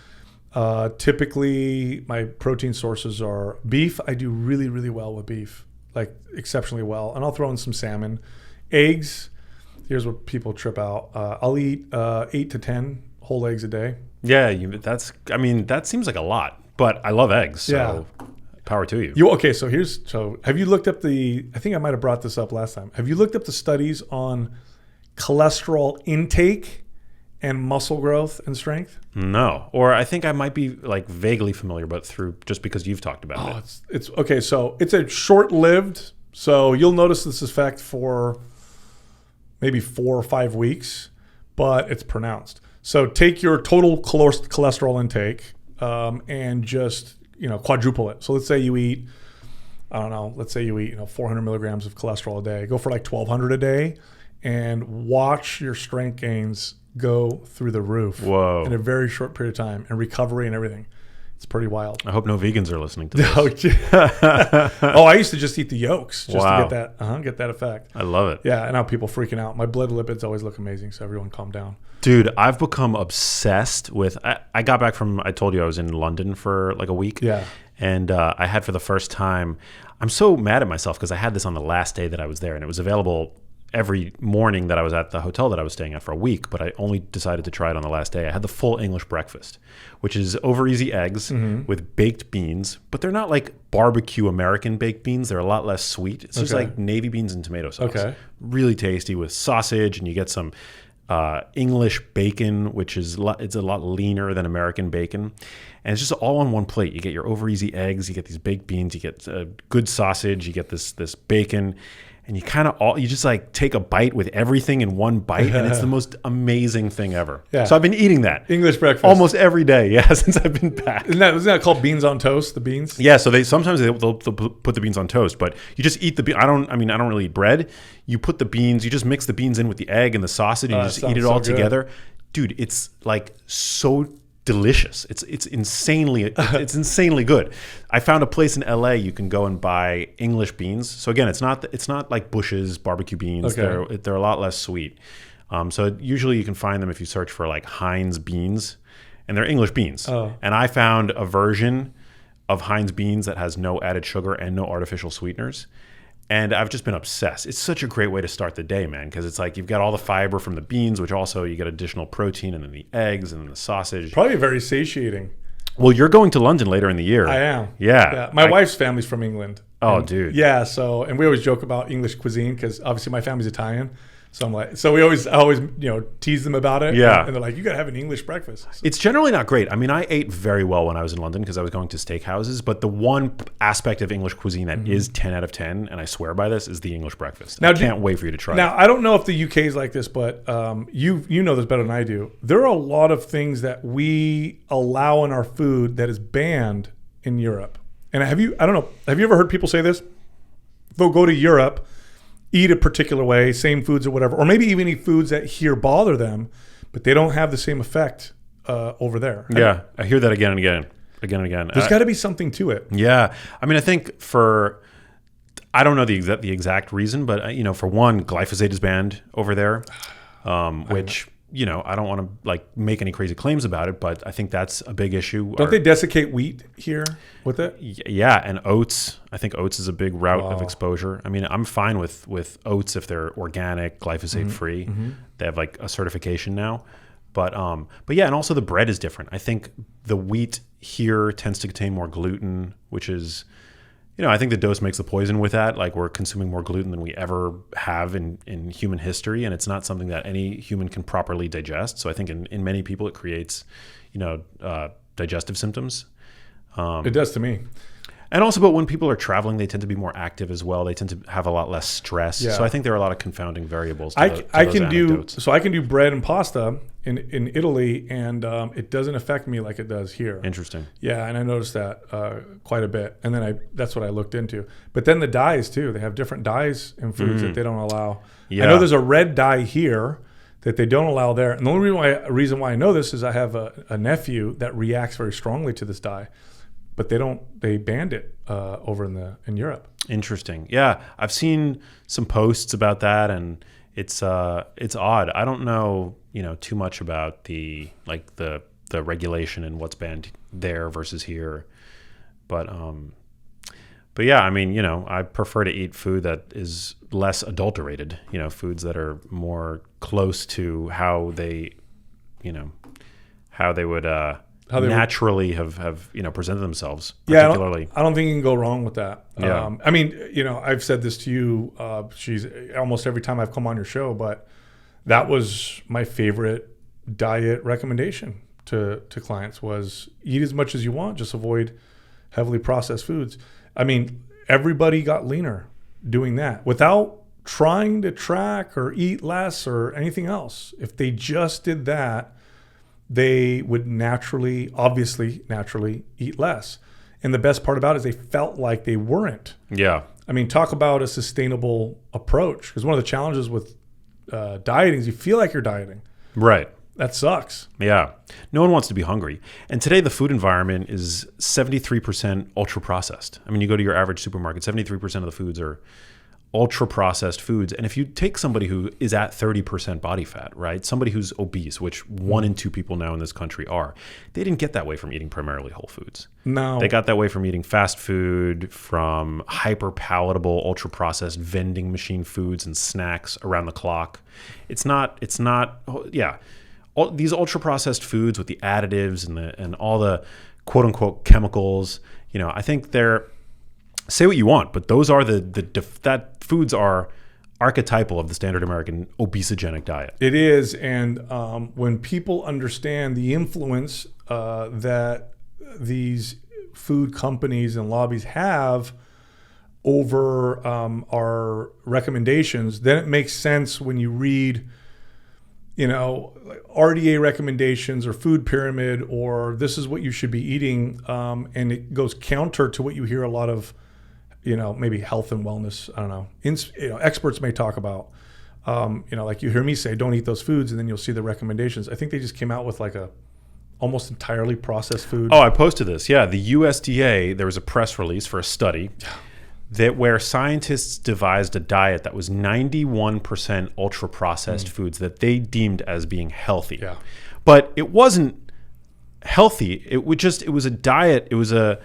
Typically, my protein sources are beef. I do really, really well with beef. Like exceptionally well, and I'll throw in some salmon, eggs. Here's what people trip out. I'll eat 8 to 10 whole eggs a day. Yeah, that seems like a lot, but I love eggs. So power to you. So have you looked up I think I might have brought this up last time. Have you looked up the studies on cholesterol intake and muscle growth and strength? No, or I think I might be like vaguely familiar, but just because you've talked about it. It's okay. So it's a short-lived. So you'll notice this effect for maybe 4 or 5 weeks, but it's pronounced. So take your total cholesterol intake and just quadruple it. So let's say you eat, 400 milligrams of cholesterol a day. Go for like 1,200 a day, and watch your strength gains go through the roof. Whoa. In a very short period of time, and recovery and everything. It's pretty wild. I hope no vegans are listening to this. I used to just eat the yolks just to get that effect. I love it. Yeah, and now people freaking out. My blood lipids always look amazing, so everyone calm down. Dude, I've become obsessed with... I got back from... I told you I was in London for like a week. Yeah. And I had for the first time... I'm so mad at myself because I had this on the last day that I was there, and it was available every morning that I was at the hotel that I was staying at for a week, but I only decided to try it on the last day. I had the full English breakfast, which is over easy eggs with baked beans, but they're not like barbecue American baked beans. They're a lot less sweet. It's just like navy beans and tomato sauce. Okay. Really tasty with sausage, and you get some English bacon, which is it's a lot leaner than American bacon. And it's just all on one plate. You get your over easy eggs, you get these baked beans, you get good sausage, you get this bacon. And you just like take a bite with everything in one bite, and it's the most amazing thing ever. Yeah. So I've been eating that English breakfast almost every day, since I've been back. Isn't that called beans on toast? The beans? Yeah. So they'll put the beans on toast, but you just eat the bean. I don't really eat bread. You put the beans. You just mix the beans in with the egg and the sausage, and you just eat it all together. Dude, it's like so delicious. It's insanely good. I found a place in LA you can go and buy English beans. So again, it's not like Bush's barbecue beans. Okay. They're a lot less sweet. So usually you can find them if you search for like Heinz beans, and they're English beans. Oh. And I found a version of Heinz beans that has no added sugar and no artificial sweeteners. And I've just been obsessed. It's such a great way to start the day, man, because it's like you've got all the fiber from the beans, which also you get additional protein, and then the eggs, and then the sausage. Probably very satiating. Well, you're going to London later in the year. I am. Yeah. My wife's family's from England. Oh, dude. Yeah, and we always joke about English cuisine because obviously my family's Italian. So I always tease them about it. Yeah. And they're like, you got to have an English breakfast. So. It's generally not great. I mean, I ate very well when I was in London because I was going to steakhouses. But the one aspect of English cuisine that is 10 out of 10, and I swear by this, is the English breakfast. Now, I can't wait for you to try it. Now, I don't know if the UK is like this, but you know this better than I do. There are a lot of things that we allow in our food that is banned in Europe. And have you ever heard people say this? They'll go to Europe, eat a particular way, same foods or whatever, or maybe even eat foods that here bother them, but they don't have the same effect over there. Yeah, I hear that again and again. There's got to be something to it. Yeah. I mean, I think I don't know the exact reason, but for one, glyphosate is banned over there, which I don't want to like make any crazy claims about it, but I think that's a big issue. Don't they desiccate wheat here with it? Yeah, and oats. I think oats is a big route of exposure. I mean, I'm fine with oats if they're organic, glyphosate free. They have like a certification now. But yeah, and also the bread is different. I think the wheat here tends to contain more gluten, which is, I think the dose makes the poison with that. Like we're consuming more gluten than we ever have in human history, and it's not something that any human can properly digest. So I think in many people it creates, digestive symptoms. It does to me. And also, but when people are traveling, they tend to be more active as well. They tend to have a lot less stress. Yeah. So I think there are a lot of confounding variables. I can do bread and pasta in Italy, and it doesn't affect me like it does here. Interesting. Yeah, and I noticed that quite a bit. And then that's what I looked into. But then the dyes too. They have different dyes in foods that they don't allow. Yeah. I know there's a red dye here that they don't allow there. And the only reason why I know this is I have a nephew that reacts very strongly to this dye. But they banned it over in Europe. Interesting. Yeah, I've seen some posts about that, and it's odd. I don't know too much about the regulation and what's banned there versus here, but yeah, I mean I prefer to eat food that is less adulterated. Foods that are more close to how they would. How they naturally have presented themselves. Particularly. Yeah, I don't think you can go wrong with that. Yeah. I mean, I've said this to you. She's almost every time I've come on your show, but that was my favorite diet recommendation to clients was eat as much as you want, just avoid heavily processed foods. I mean, everybody got leaner doing that without trying to track or eat less or anything else. If they just did that, they would obviously naturally eat less. And the best part about it is they felt like they weren't. Yeah. I mean, talk about a sustainable approach. Because one of the challenges with dieting is you feel like you're dieting. Right. That sucks. Yeah. No one wants to be hungry. And today the food environment is 73% ultra processed. I mean, you go to your average supermarket, 73% of the foods are ultra processed foods. And if you take somebody who is at 30% body fat, right? Somebody who's obese, which 1 in 2 people now in this country are, they didn't get that way from eating primarily whole foods. No. They got that way from eating fast food, from hyper palatable, ultra processed vending machine foods and snacks around the clock. It's not, yeah. These ultra processed foods with the additives and all the quote unquote chemicals, I think they're, say what you want, but those are that foods are archetypal of the standard American obesogenic diet. It is, and when people understand the influence that these food companies and lobbies have over our recommendations, then it makes sense when you read, RDA recommendations or food pyramid or this is what you should be eating, and it goes counter to what you hear a lot of. Maybe health and wellness, I don't know. Experts may talk about, like you hear me say, don't eat those foods, and then you'll see the recommendations. I think they just came out with like a almost entirely processed food. Oh, I posted this. Yeah, the USDA, there was a press release for a study where scientists devised a diet that was 91% ultra processed foods that they deemed as being healthy. Yeah. But it wasn't healthy. It was a diet. It was a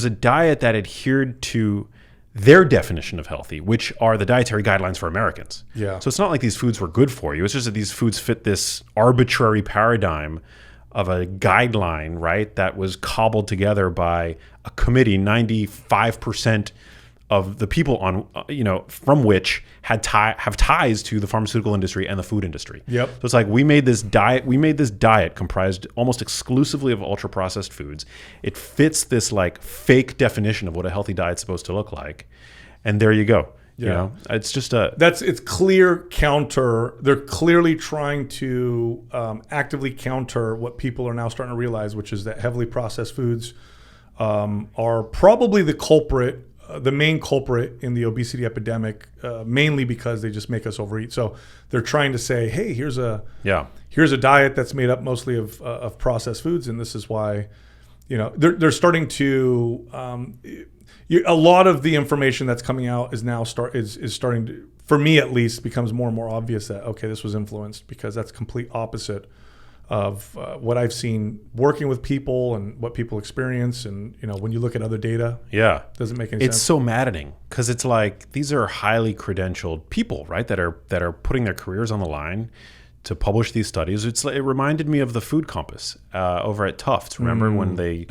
diet that adhered to their definition of healthy, which are the dietary guidelines for Americans. Yeah. So it's not like these foods were good for you. It's just that these foods fit this arbitrary paradigm of a guideline, right, that was cobbled together by a committee, 95% of the people on, from which have ties to the pharmaceutical industry and the food industry. Yep. So it's like we made this diet comprised almost exclusively of ultra processed foods. It fits this like fake definition of what a healthy diet's supposed to look like, and there you go. Yeah. It's just it's clear counter. They're clearly trying to actively counter what people are now starting to realize, which is that heavily processed foods are probably the culprit the main culprit in the obesity epidemic, mainly because they just make us overeat. So they're trying to say, hey, here's a diet that's made up mostly of processed foods, and this is why, they're starting to. A lot of the information that's coming out is now starting to, for me at least, becomes more and more obvious that okay, this was influenced, because that's complete opposite of what I've seen working with people and what people experience. And when you look at other data, it doesn't make any sense. It's so maddening, because it's like these are highly credentialed people, right, that are putting their careers on the line to publish these studies. It reminded me of the Food Compass over at Tufts. Remember when they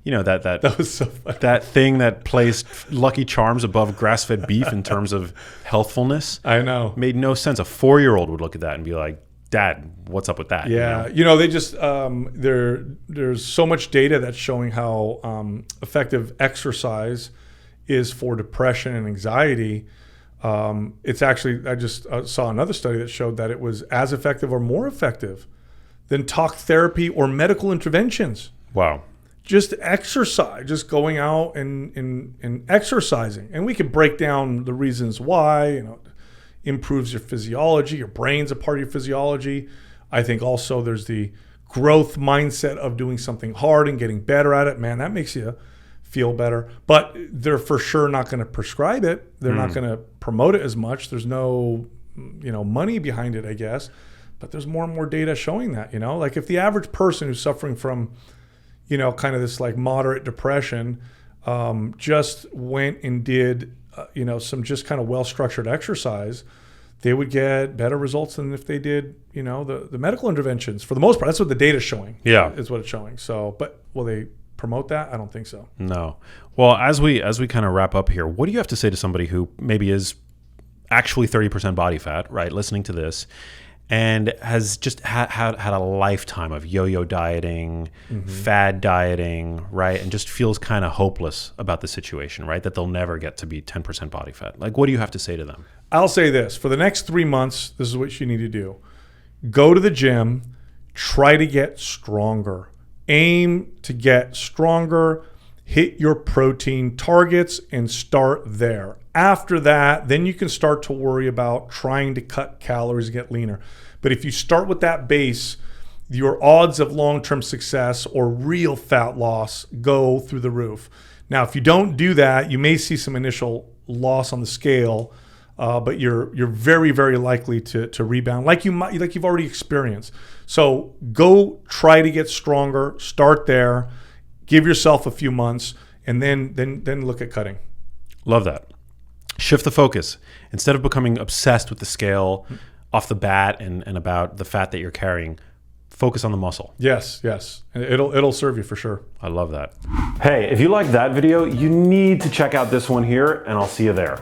that was so funny. That thing that placed Lucky Charms above grass-fed beef in terms of healthfulness? I know. Made no sense. A 4-year-old would look at that and be like, Dad, what's up with that? Yeah, they just there's so much data that's showing how effective exercise is for depression and anxiety. It's actually, I just saw another study that showed that it was as effective or more effective than talk therapy or medical interventions. Wow. Just exercise, just going out and exercising, and we can break down the reasons why. Improves your physiology. Your brain's a part of your physiology. I think also there's the growth mindset of doing something hard and getting better at it. Man, that makes you feel better. But they're for sure not going to prescribe it. They're not going to promote it as much. There's no, money behind it, I guess. But there's more and more data showing that, like if the average person who's suffering from, kind of this like moderate depression, just went and did some just kind of well-structured exercise, they would get better results than if they did, the medical interventions. For the most part, that's what the data's showing. Yeah, is what it's showing. So, but will they promote that? I don't think so. No. Well, as we kind of wrap up here, what do you have to say to somebody who maybe is actually 30% body fat, right, listening to this, and has just had a lifetime of yo-yo dieting, fad dieting, right? And just feels kind of hopeless about the situation, right? That they'll never get to be 10% body fat. Like, what do you have to say to them? I'll say this. For the next 3 months, this is what you need to do. Go to the gym. Try to get stronger. Aim to get stronger. Hit your protein targets and start there. After that, then you can start to worry about trying to cut calories and get leaner. But if you start with that base, your odds of long-term success or real fat loss go through the roof. Now, if you don't do that, you may see some initial loss on the scale, but you're very, very likely to rebound like you've already experienced. So go try to get stronger. Start there. Give yourself a few months, and then look at cutting. Love that. Shift the focus. Instead of becoming obsessed with the scale off the bat and about the fat that you're carrying, focus on the muscle. Yes. It'll serve you for sure. I love that. Hey, if you liked that video, you need to check out this one here, and I'll see you there.